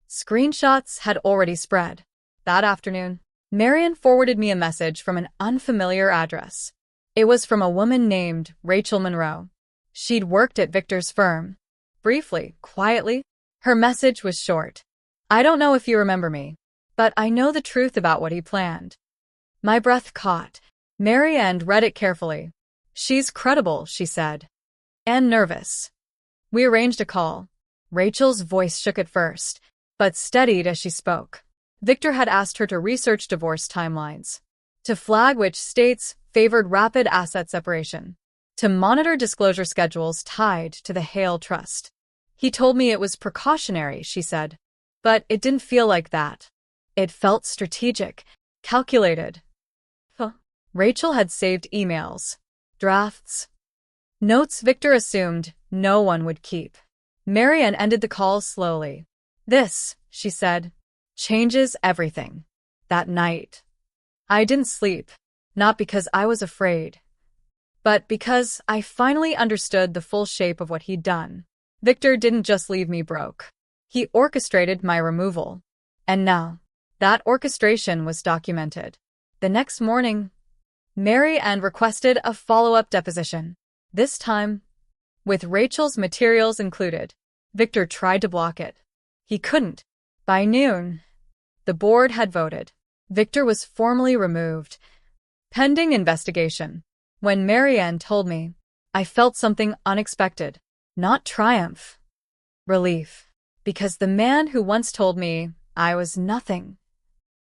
Speaker 1: Screenshots had already spread. That afternoon, Marian forwarded me a message from an unfamiliar address. It was from a woman named Rachel Monroe. She'd worked at Victor's firm. Briefly, quietly, her message was short. I don't know if you remember me, but I know the truth about what he planned. My breath caught. Marianne read it carefully. She's credible, she said. And nervous. We arranged a call. Rachel's voice shook at first, but steadied as she spoke. Victor had asked her to research divorce timelines, to flag which states favored rapid asset separation, to monitor disclosure schedules tied to the Hale Trust. He told me it was precautionary, she said, but it didn't feel like that. It felt strategic, calculated. Rachel had saved emails, drafts, notes Victor assumed no one would keep. Marianne ended the call slowly. This, she said, changes everything. That night, I didn't sleep, not because I was afraid, but because I finally understood the full shape of what he'd done. Victor didn't just leave me broke. He orchestrated my removal. And now, that orchestration was documented. The next morning, Marianne requested a follow-up deposition. This time, with Rachel's materials included. Victor tried to block it. He couldn't. By noon, the board had voted. Victor was formally removed, pending investigation. When Marianne told me, I felt something unexpected. Not triumph. Relief. Because the man who once told me I was nothing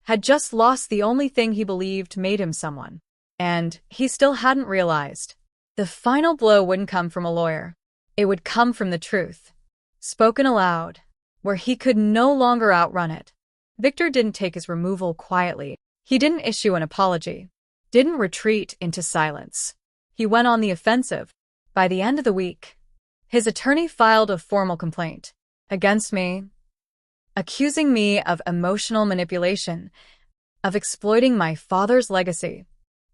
Speaker 1: had just lost the only thing he believed made him someone. And he still hadn't realized. The final blow wouldn't come from a lawyer. It would come from the truth. Spoken aloud, where he could no longer outrun it. Victor didn't take his removal quietly. He didn't issue an apology. Didn't retreat into silence. He went on the offensive. By the end of the week, his attorney filed a formal complaint against me, accusing me of emotional manipulation, of exploiting my father's legacy,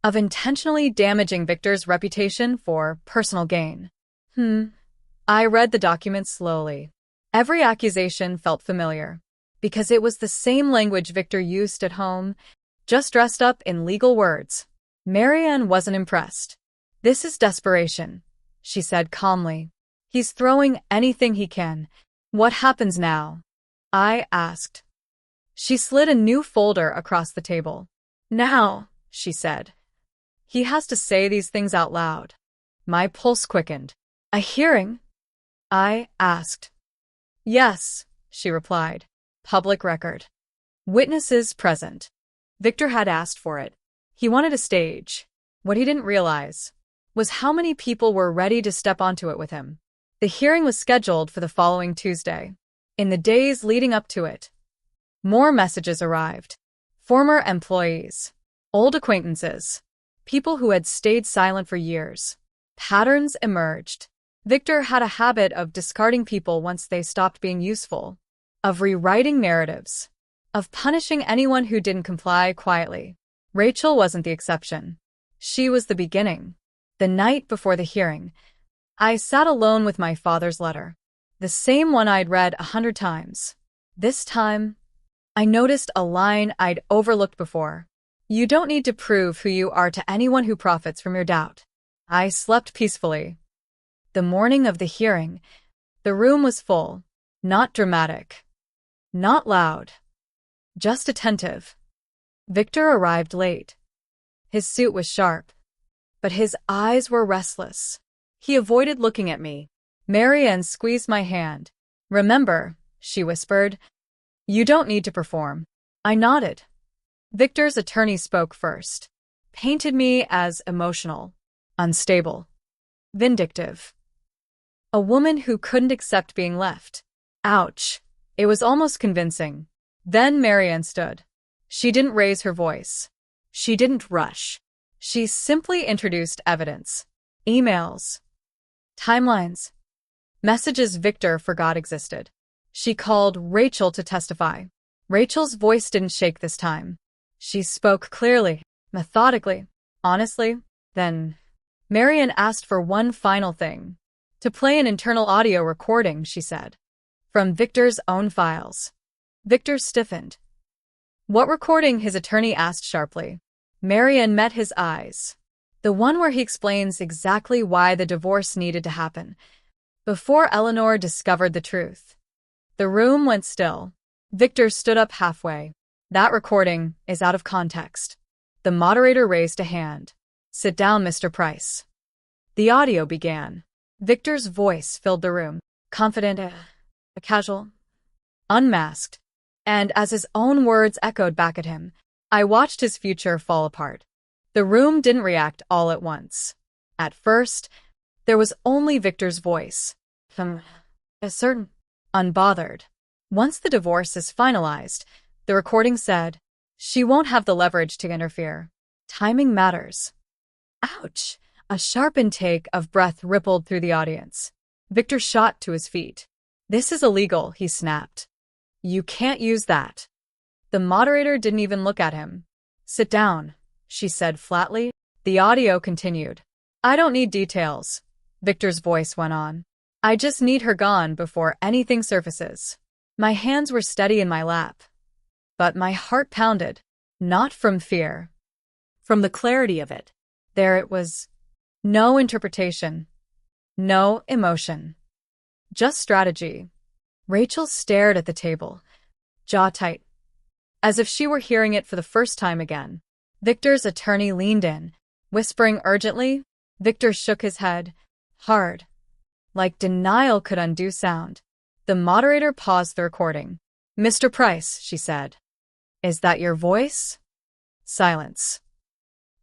Speaker 1: of intentionally damaging Victor's reputation for personal gain. I read the document slowly. Every accusation felt familiar, because it was the same language Victor used at home, just dressed up in legal words. Marianne wasn't impressed. This is desperation, she said calmly. He's throwing anything he can. What happens now? I asked. She slid a new folder across the table. Now, she said. He has to say these things out loud. My pulse quickened. A hearing? I asked. Yes, she replied. Public record. Witnesses present. Victor had asked for it. He wanted a stage. What he didn't realize was how many people were ready to step onto it with him. The hearing was scheduled for the following Tuesday. In the days leading up to it, more messages arrived. Former employees, old acquaintances, people who had stayed silent for years. Patterns emerged. Victor had a habit of discarding people once they stopped being useful, of rewriting narratives, of punishing anyone who didn't comply quietly. Rachel wasn't the exception. She was the beginning. The night before the hearing, I sat alone with my father's letter, the same one I'd read 100 times. This time, I noticed a line I'd overlooked before. You don't need to prove who you are to anyone who profits from your doubt. I slept peacefully. The morning of the hearing, the room was full, not dramatic, not loud, just attentive. Victor arrived late. His suit was sharp, but his eyes were restless. He avoided looking at me. Marianne squeezed my hand. Remember, she whispered, you don't need to perform. I nodded. Victor's attorney spoke first, painted me as emotional, unstable, vindictive. A woman who couldn't accept being left. Ouch. It was almost convincing. Then Marianne stood. She didn't raise her voice. She didn't rush. She simply introduced evidence. Emails. Timelines. Messages Victor forgot existed. She called Rachel to testify. Rachel's voice didn't shake this time. She spoke clearly, methodically, honestly. Then Marianne asked for one final thing. To play an internal audio recording, she said. From Victor's own files. Victor stiffened. What recording? His attorney asked sharply. Marianne met his eyes. The one where he explains exactly why the divorce needed to happen, before Eleanor discovered the truth. The room went still. Victor stood up halfway. That recording is out of context. The moderator raised a hand. Sit down, Mr. Price. The audio began. Victor's voice filled the room, confident, casual, unmasked. And as his own words echoed back at him, I watched his future fall apart. The room didn't react all at once. At first, there was only Victor's voice. Certain, unbothered. Once the divorce is finalized, the recording said, she won't have the leverage to interfere. Timing matters. Ouch! A sharp intake of breath rippled through the audience. Victor shot to his feet. This is illegal, he snapped. You can't use that. The moderator didn't even look at him. Sit down, she said flatly. The audio continued. I don't need details, Victor's voice went on. I just need her gone before anything surfaces. My hands were steady in my lap, but my heart pounded, not from fear, from the clarity of it. There it was. No interpretation, no emotion, just strategy. Rachel stared at the table, jaw tight, as if she were hearing it for the first time again. Victor's attorney leaned in, whispering urgently. Victor shook his head, hard, like denial could undo sound. The moderator paused the recording. Mr. Price, she said. Is that your voice? Silence.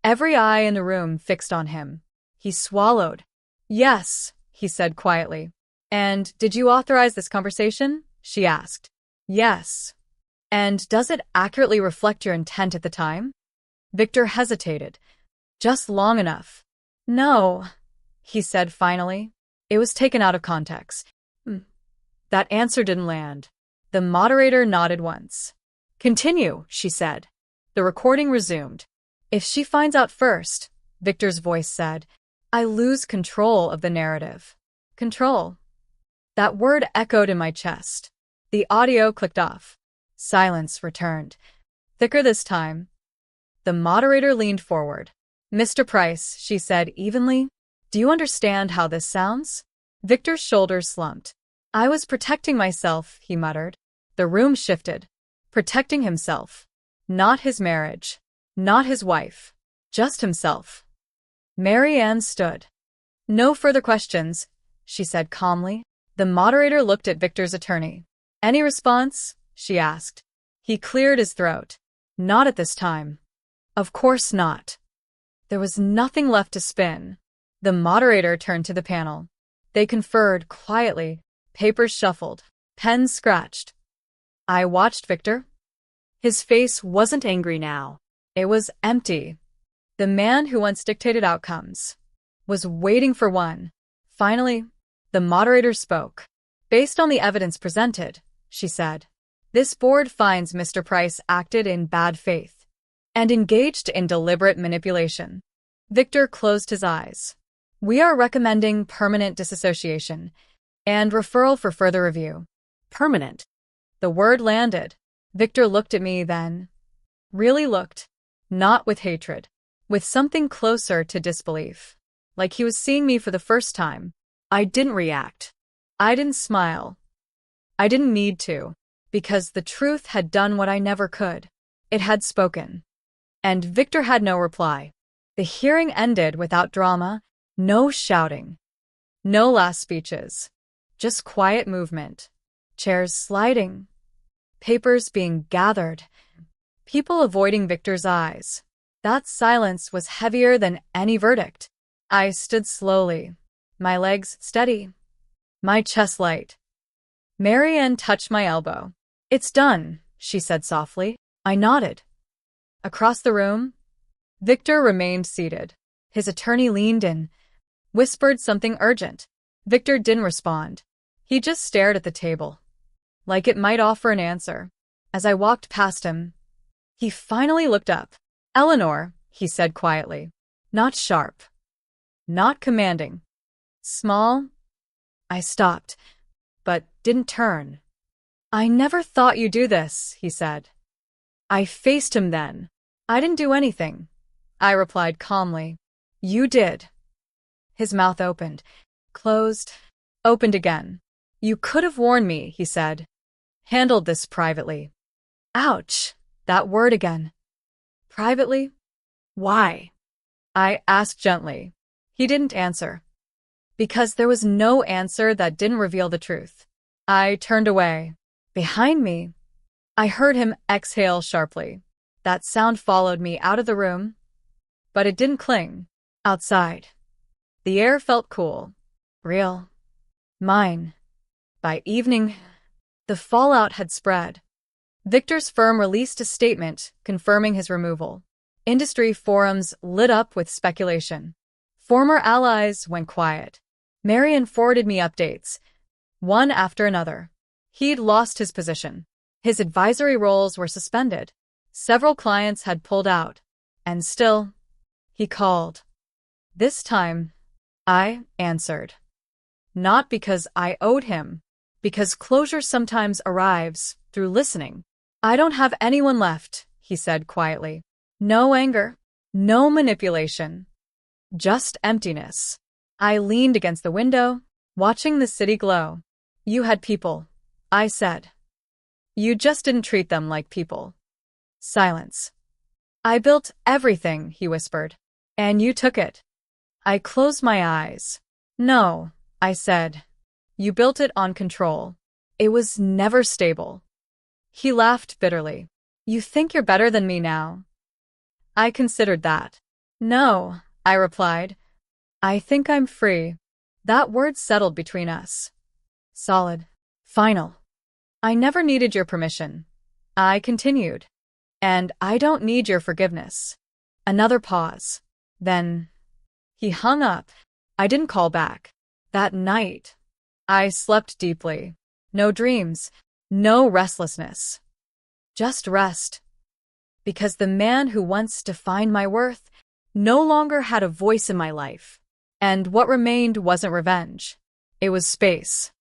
Speaker 1: Every eye in the room fixed on him. He swallowed. Yes, he said quietly. And did you authorize this conversation? She asked. Yes. And does it accurately reflect your intent at the time? Victor hesitated. Just long enough. No, he said finally. It was taken out of context. That answer didn't land. The moderator nodded once. Continue, she said. The recording resumed. If she finds out first, Victor's voice said, I lose control of the narrative. Control. That word echoed in my chest. The audio clicked off. Silence returned. Thicker this time. The moderator leaned forward. Mr. Price, she said evenly, do you understand how this sounds? Victor's shoulders slumped. I was protecting myself, he muttered. The room shifted. Protecting himself. Not his marriage. Not his wife. Just himself. Marianne stood. No further questions, she said calmly. The moderator looked at Victor's attorney. Any response? She asked. He cleared his throat. Not at this time. Of course not. There was nothing left to spin. The moderator turned to the panel. They conferred quietly. Papers shuffled. Pens scratched. I watched Victor.
Speaker 2: His face wasn't angry now.
Speaker 1: It was empty. The man who once dictated outcomes was waiting for one. Finally, the moderator spoke. Based on the evidence presented, she said, this board finds Mr. Price acted in bad faith and engaged in deliberate manipulation. Victor closed his eyes. We are recommending permanent disassociation and referral for further review.
Speaker 2: Permanent.
Speaker 1: The word landed. Victor looked at me then. Really looked. Not with hatred. With something closer to disbelief. Like he was seeing me for the first time.
Speaker 2: I didn't react.
Speaker 1: I didn't smile. I didn't need to. Because the truth had done what I never could. It had spoken. And Victor had no reply. The hearing ended without drama, no shouting. No last speeches. Just quiet movement. Chairs sliding. Papers being gathered. People avoiding Victor's eyes. That silence was heavier than any verdict. I stood slowly. My legs steady. My chest light. Marianne touched my elbow. It's done, she said softly. I nodded. Across the room, Victor remained seated. His attorney leaned in, whispered something urgent. Victor didn't respond. He just stared at the table, like it might offer an answer. As I walked past him, he finally looked up. Eleanor, he said quietly. Not sharp. Not commanding. Small. I stopped, but didn't turn. I never thought you'd do this, he said. I faced him then. I didn't do anything, I replied calmly. You did. His mouth opened, closed, opened again. You could have warned me, he said. Handled this privately. Ouch, that word again. Privately? Why? I asked gently. He didn't answer. Because there was no answer that didn't reveal the truth. I turned away. Behind me, I heard him exhale sharply. That sound followed me out of the room, but it didn't cling. Outside, the air felt cool, real, mine. By evening, the fallout had spread. Victor's firm released a statement confirming his removal. Industry forums lit up with speculation. Former allies went quiet. Marian forwarded me updates, one after another. He'd lost his position. His advisory roles were suspended. Several clients had pulled out. And still, he called. This time, I answered. Not because I owed him, because closure sometimes arrives through listening. I don't have anyone left, he said quietly. No anger, no manipulation, just emptiness. I leaned against the window, watching the city glow. You had people, I said. You just didn't treat them like people. Silence. I built everything, he whispered. And you took it. I closed my eyes. No, I said. You built it on control. It was never stable. He laughed bitterly. You think you're better than me now? I considered that. No, I replied. I think I'm free. That word settled between us. Solid. Final. I never needed your permission. I continued. And I don't need your forgiveness. Another pause. Then he hung up. I didn't call back. That night, I slept deeply. No dreams, no restlessness. Just rest. Because the man who once defined my worth no longer had a voice in my life. And what remained wasn't revenge. It was space.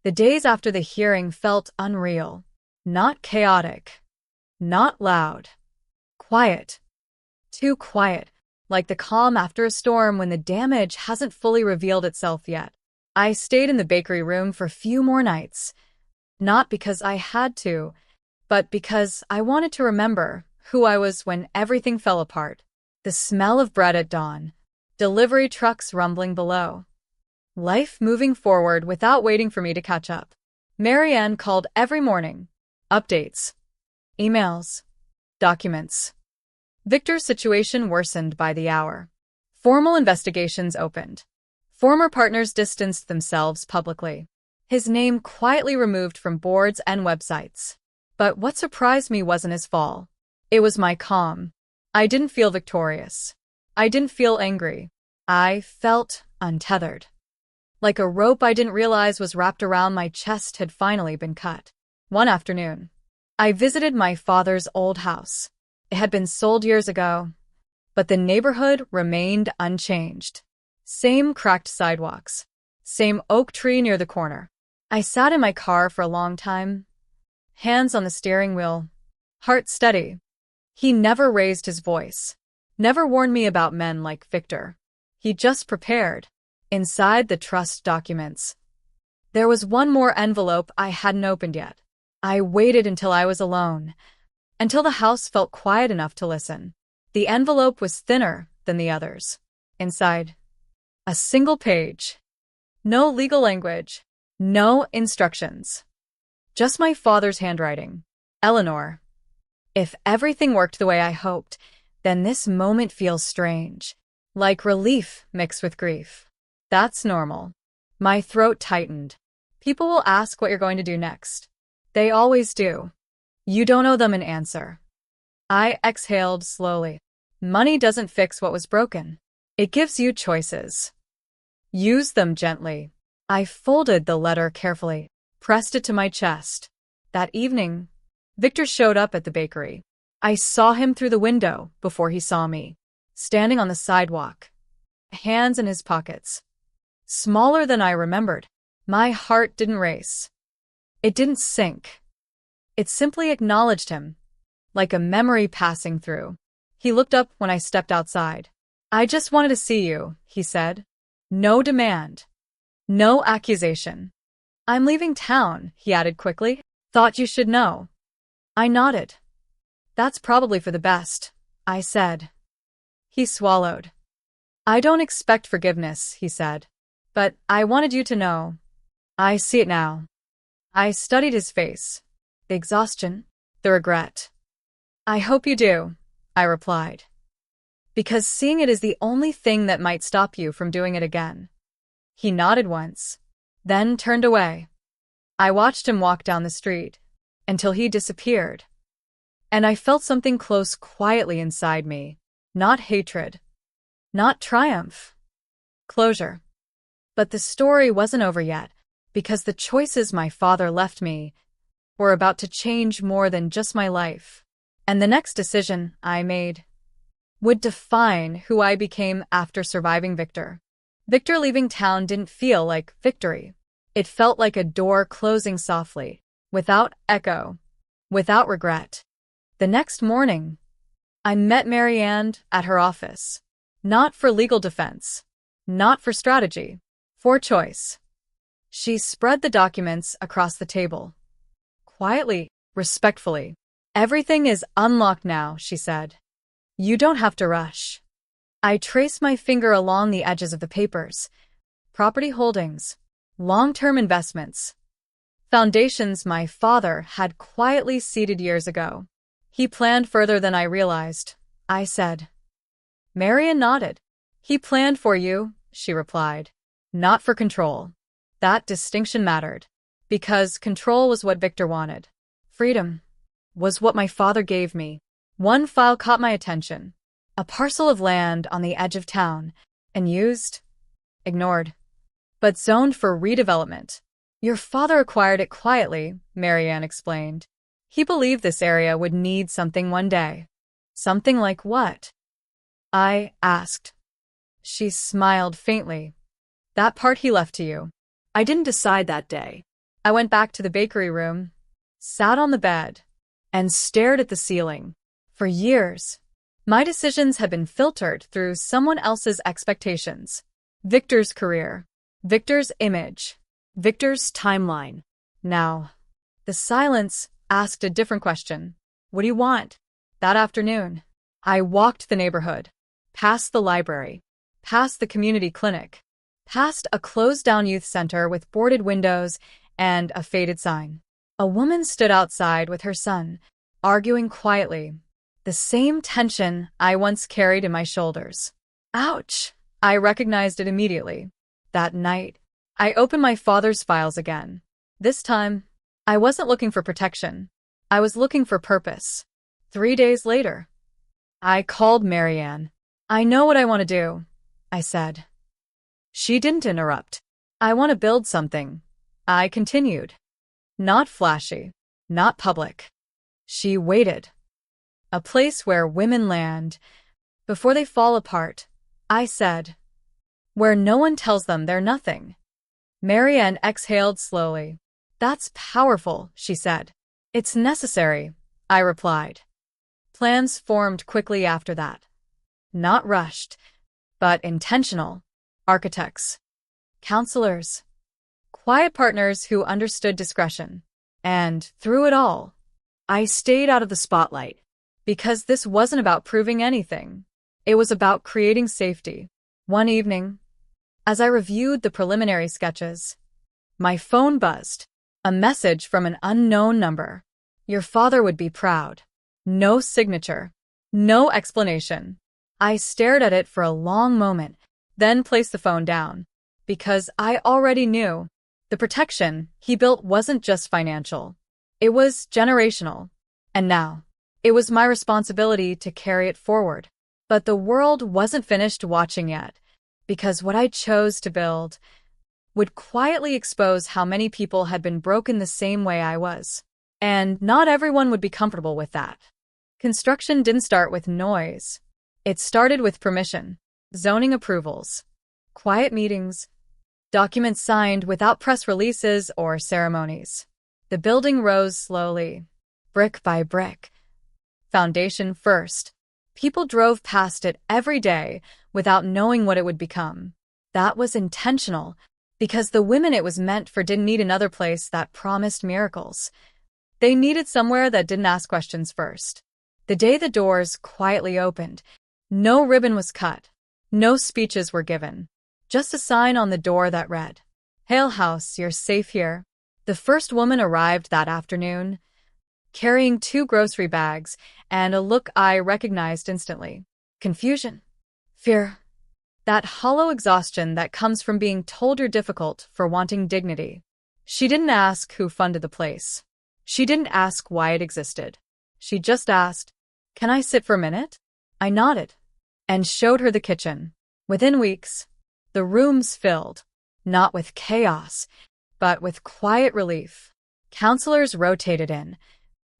Speaker 1: The days after the hearing felt unreal. Not chaotic. Not loud. Quiet. Too quiet. Like the calm after a storm when the damage hasn't fully revealed itself yet. I stayed in the bakery room for a few more nights. Not because I had to, but because I wanted to remember who I was when everything fell apart. The smell of bread at dawn. Delivery trucks rumbling below. Life moving forward without waiting for me to catch up. Marianne called every morning. Updates. Emails. Documents. Victor's situation worsened by the hour. Formal investigations opened. Former partners distanced themselves publicly. His name quietly removed from boards and websites. But what surprised me wasn't his fall. It was my calm. I didn't feel victorious. I didn't feel angry. I felt untethered. Like a rope I didn't realize was wrapped around my chest had finally been cut. One afternoon, I visited my father's old house. It had been sold years ago, but the neighborhood remained unchanged. Same cracked sidewalks. Same oak tree near the corner. I sat in my car for a long time, hands on the steering wheel, heart steady. He never raised his voice, never warned me about men like Victor. He just prepared. Inside the trust documents, there was one more envelope I hadn't opened yet. I waited until I was alone, until the house felt quiet enough to listen. The envelope was thinner than the others. Inside, a single page. No legal language. No instructions. Just my father's handwriting. Eleanor. If everything worked the way I hoped, then this moment feels strange. Like relief mixed with grief. That's normal. My throat tightened. People will ask what you're going to do next. They always do. You don't owe them an answer. I exhaled slowly. Money doesn't fix what was broken. It gives you choices. Use them gently. I folded the letter carefully, pressed it to my chest. That evening, Victor showed up at the bakery. I saw him through the window before he saw me, standing on the sidewalk, hands in his pockets. Smaller than I remembered. My heart didn't race. It didn't sink. It simply acknowledged him, like a memory passing through. He looked up when I stepped outside. I just wanted to see you, he said. No demand. No accusation. I'm leaving town, he added quickly. Thought you should know. I nodded. That's probably for the best, I said. He swallowed. I don't expect forgiveness, he said. But I wanted you to know. I see it now. I studied his face. The exhaustion, the regret. I hope you do, I replied. Because seeing it is the only thing that might stop you from doing it again. He nodded once, then turned away. I watched him walk down the street, until he disappeared. And I felt something close quietly inside me. Not hatred. Not triumph. Closure. But the story wasn't over yet, because the choices my father left me were about to change more than just my life. And the next decision I made would define who I became after surviving Victor. Victor leaving town didn't feel like victory. It felt like a door closing softly, without echo, without regret. The next morning, I met Marianne at her office. Not for legal defense, not for strategy, for choice. She spread the documents across the table. Quietly, respectfully. Everything is unlocked now, she said. You don't have to rush. I traced my finger along the edges of the papers. Property holdings, long-term investments, foundations my father had quietly seeded years ago. He planned further than I realized, I said. Marian nodded. He planned for you, she replied. Not for control. That distinction mattered. Because control was what Victor wanted. Freedom was what my father gave me. One file caught my attention. A parcel of land on the edge of town, unused, ignored, but zoned for redevelopment. Your father acquired it quietly, Marianne explained. He believed this area would need something one day. Something like what? I asked. She smiled faintly. That part he left to you. I didn't decide that day. I went back to the bakery room, sat on the bed, and stared at the ceiling. For years, my decisions had been filtered through someone else's expectations. Victor's career, Victor's image, Victor's timeline. Now, the silence asked a different question. What do you want? That afternoon, I walked the neighborhood, past the library, past the community clinic, past a closed-down youth center with boarded windows and a faded sign. A woman stood outside with her son, arguing quietly, the same tension I once carried in my shoulders. Ouch! I recognized it immediately. That night, I opened my father's files again. This time, I wasn't looking for protection. I was looking for purpose. 3 days later, I called Marianne. I know what I want to do, I said. She didn't interrupt. I want to build something, I continued. Not flashy, not public. She waited. A place where women land before they fall apart, I said. Where no one tells them they're nothing. Marianne exhaled slowly. That's powerful, she said. It's necessary, I replied. Plans formed quickly after that. Not rushed, but intentional. Architects, counselors, quiet partners who understood discretion. And through it all, I stayed out of the spotlight. Because this wasn't about proving anything. It was about creating safety. One evening, as I reviewed the preliminary sketches, my phone buzzed. A message from an unknown number. Your father would be proud. No signature. No explanation. I stared at it for a long moment, then placed the phone down. Because I already knew. The protection he built wasn't just financial. It was generational. And now, it was my responsibility to carry it forward. But the world wasn't finished watching yet. Because what I chose to build would quietly expose how many people had been broken the same way I was. And not everyone would be comfortable with that. Construction didn't start with noise. It started with permission, zoning approvals, quiet meetings, documents signed without press releases or ceremonies. The building rose slowly, brick by brick. Foundation first. People drove past it every day without knowing what it would become. That was intentional, because the women it was meant for didn't need another place that promised miracles. They needed somewhere that didn't ask questions first. The day the doors quietly opened, no ribbon was cut, no speeches were given. Just a sign on the door that read, "Hale House, you're safe here." The first woman arrived that afternoon, carrying 2 grocery bags and a look I recognized instantly. Confusion. Fear. That hollow exhaustion that comes from being told you're difficult for wanting dignity. She didn't ask who funded the place. She didn't ask why it existed. She just asked, "Can I sit for a minute?" I nodded and showed her the kitchen. Within weeks, the rooms filled, not with chaos, but with quiet relief. Counselors rotated in.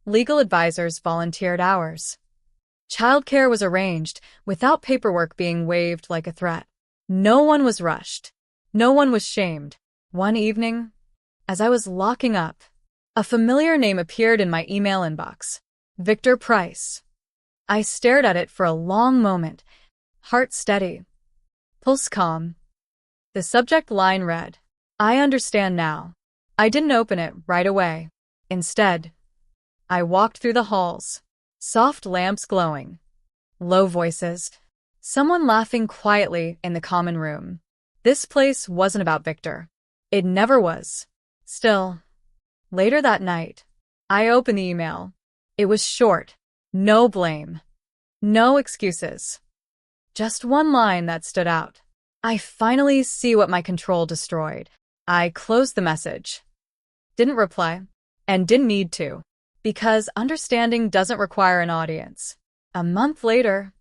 Speaker 1: Legal advisors volunteered hours. Childcare was arranged without paperwork being waved like a threat. No one was rushed. No one was shamed. One evening, as I was locking up, a familiar name appeared in my email inbox. Victor Price. I stared at it for a long moment, heart steady, pulse calm. The subject line read, "I understand now." I didn't open it right away. Instead, I walked through the halls, soft lamps glowing, low voices, someone laughing quietly in the common room. This place wasn't about Victor. It never was. Still, later that night, I opened the email. It was short, no blame, no excuses. Just one line that stood out. I finally see what my control destroyed. I closed the message. Didn't reply, and didn't need to. Because understanding doesn't require an audience. A month later,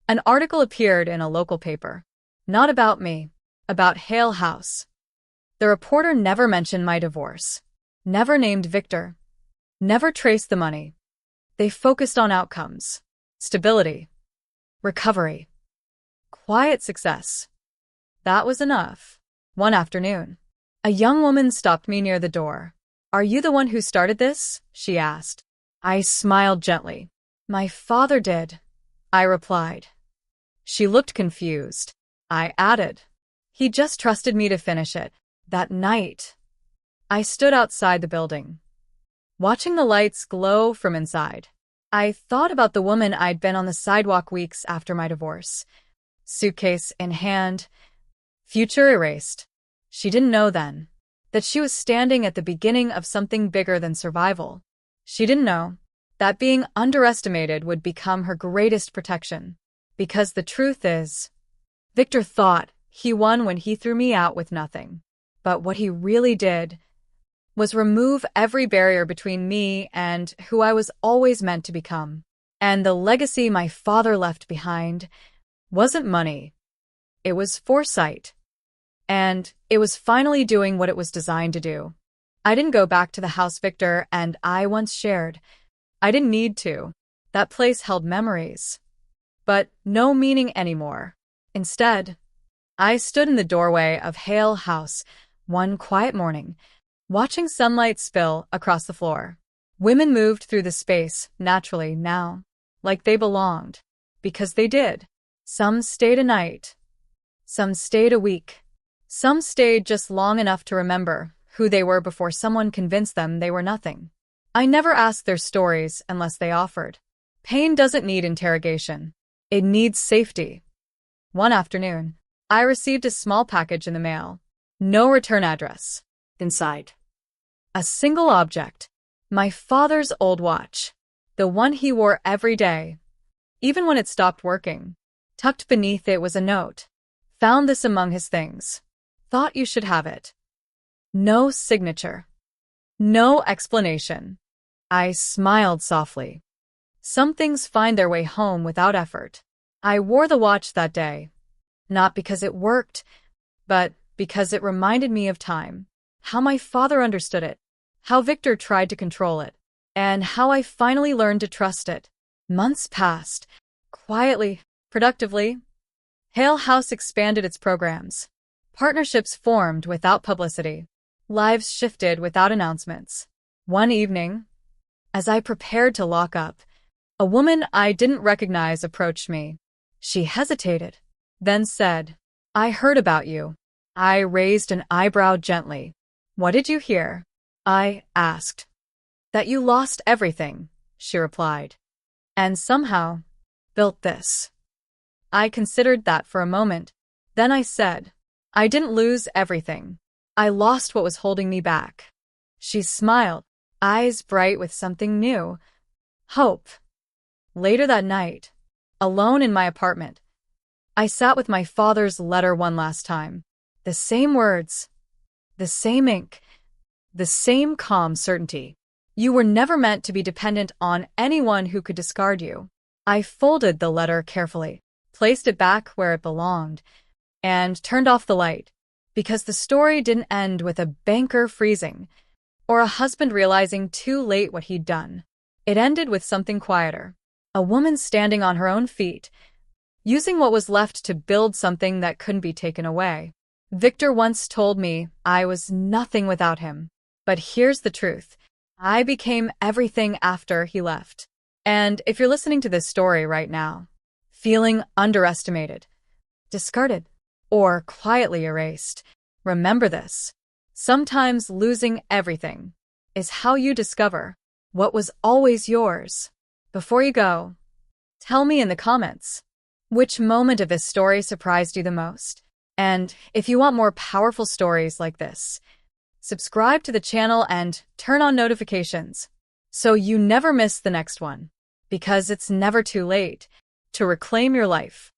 Speaker 1: an article appeared in a local paper. Not about me, about Hale House. The reporter never mentioned my divorce, never named Victor, never traced the money. They focused on outcomes, stability, recovery, quiet success. That was enough. One afternoon, a young woman stopped me near the door. "Are you the one who started this?" she asked. I smiled gently. "My father did," I replied. She looked confused. I added, "He just trusted me to finish it." That night, I stood outside the building, watching the lights glow from inside. I thought about the woman I'd been on the sidewalk weeks after my divorce, suitcase in hand, Future erased. She didn't know then that she was standing at the beginning of something bigger than survival. She didn't know that being underestimated would become her greatest protection. Because the truth is, Victor thought he won when he threw me out with nothing. But what he really did was remove every barrier between me and who I was always meant to become. And the legacy my father left behind wasn't money. It was foresight. And it was finally doing what it was designed to do. I didn't go back to the house Victor and I once shared. I didn't need to. That place held memories, but no meaning anymore. Instead, I stood in the doorway of Hale House one quiet morning, watching sunlight spill across the floor. Women moved through the space naturally now, like they belonged, because they did. Some stayed a night. Some stayed a week. Some stayed just long enough to remember who they were before someone convinced them they were nothing. I never asked their stories unless they offered. Pain doesn't need interrogation. It needs safety. One afternoon, I received a small package in the mail. No return address. Inside, a single object. My father's old watch. The one he wore every day, even when it stopped working. Tucked beneath it was a note. Found this among his things. Thought you should have it. No signature. No explanation. I smiled softly. Some things find their way home without effort. I wore the watch that day, not because it worked, but because it reminded me of time, how my father understood it, how Victor tried to control it, and how I finally learned to trust it. Months passed, quietly, productively. Hale House expanded its programs. Partnerships formed without publicity. Lives shifted without announcements. One evening, as I prepared to lock up, a woman I didn't recognize approached me. She hesitated, then said, "I heard about you." I raised an eyebrow gently. "What did you hear?" I asked. "That you lost everything," she replied, "and somehow built this." I considered that for a moment. Then I said, "I didn't lose everything. I lost what was holding me back." She smiled, eyes bright with something new. Hope. Later that night, alone in my apartment, I sat with my father's letter one last time. The same words, the same ink, the same calm certainty. You were never meant to be dependent on anyone who could discard you. I folded the letter carefully, placed it back where it belonged, and turned off the light, because the story didn't end with a banker freezing or a husband realizing too late what he'd done. It ended with something quieter. A woman standing on her own feet, using what was left to build something that couldn't be taken away. Victor once told me I was nothing without him. But here's the truth. I became everything after he left. And if you're listening to this story right now, feeling underestimated, discarded, or quietly erased, remember this. Sometimes losing everything is how you discover what was always yours. Before you go, tell me in the comments, which moment of this story surprised you the most? And if you want more powerful stories like this, subscribe to the channel and turn on notifications so you never miss the next one, because it's never too late to reclaim your life.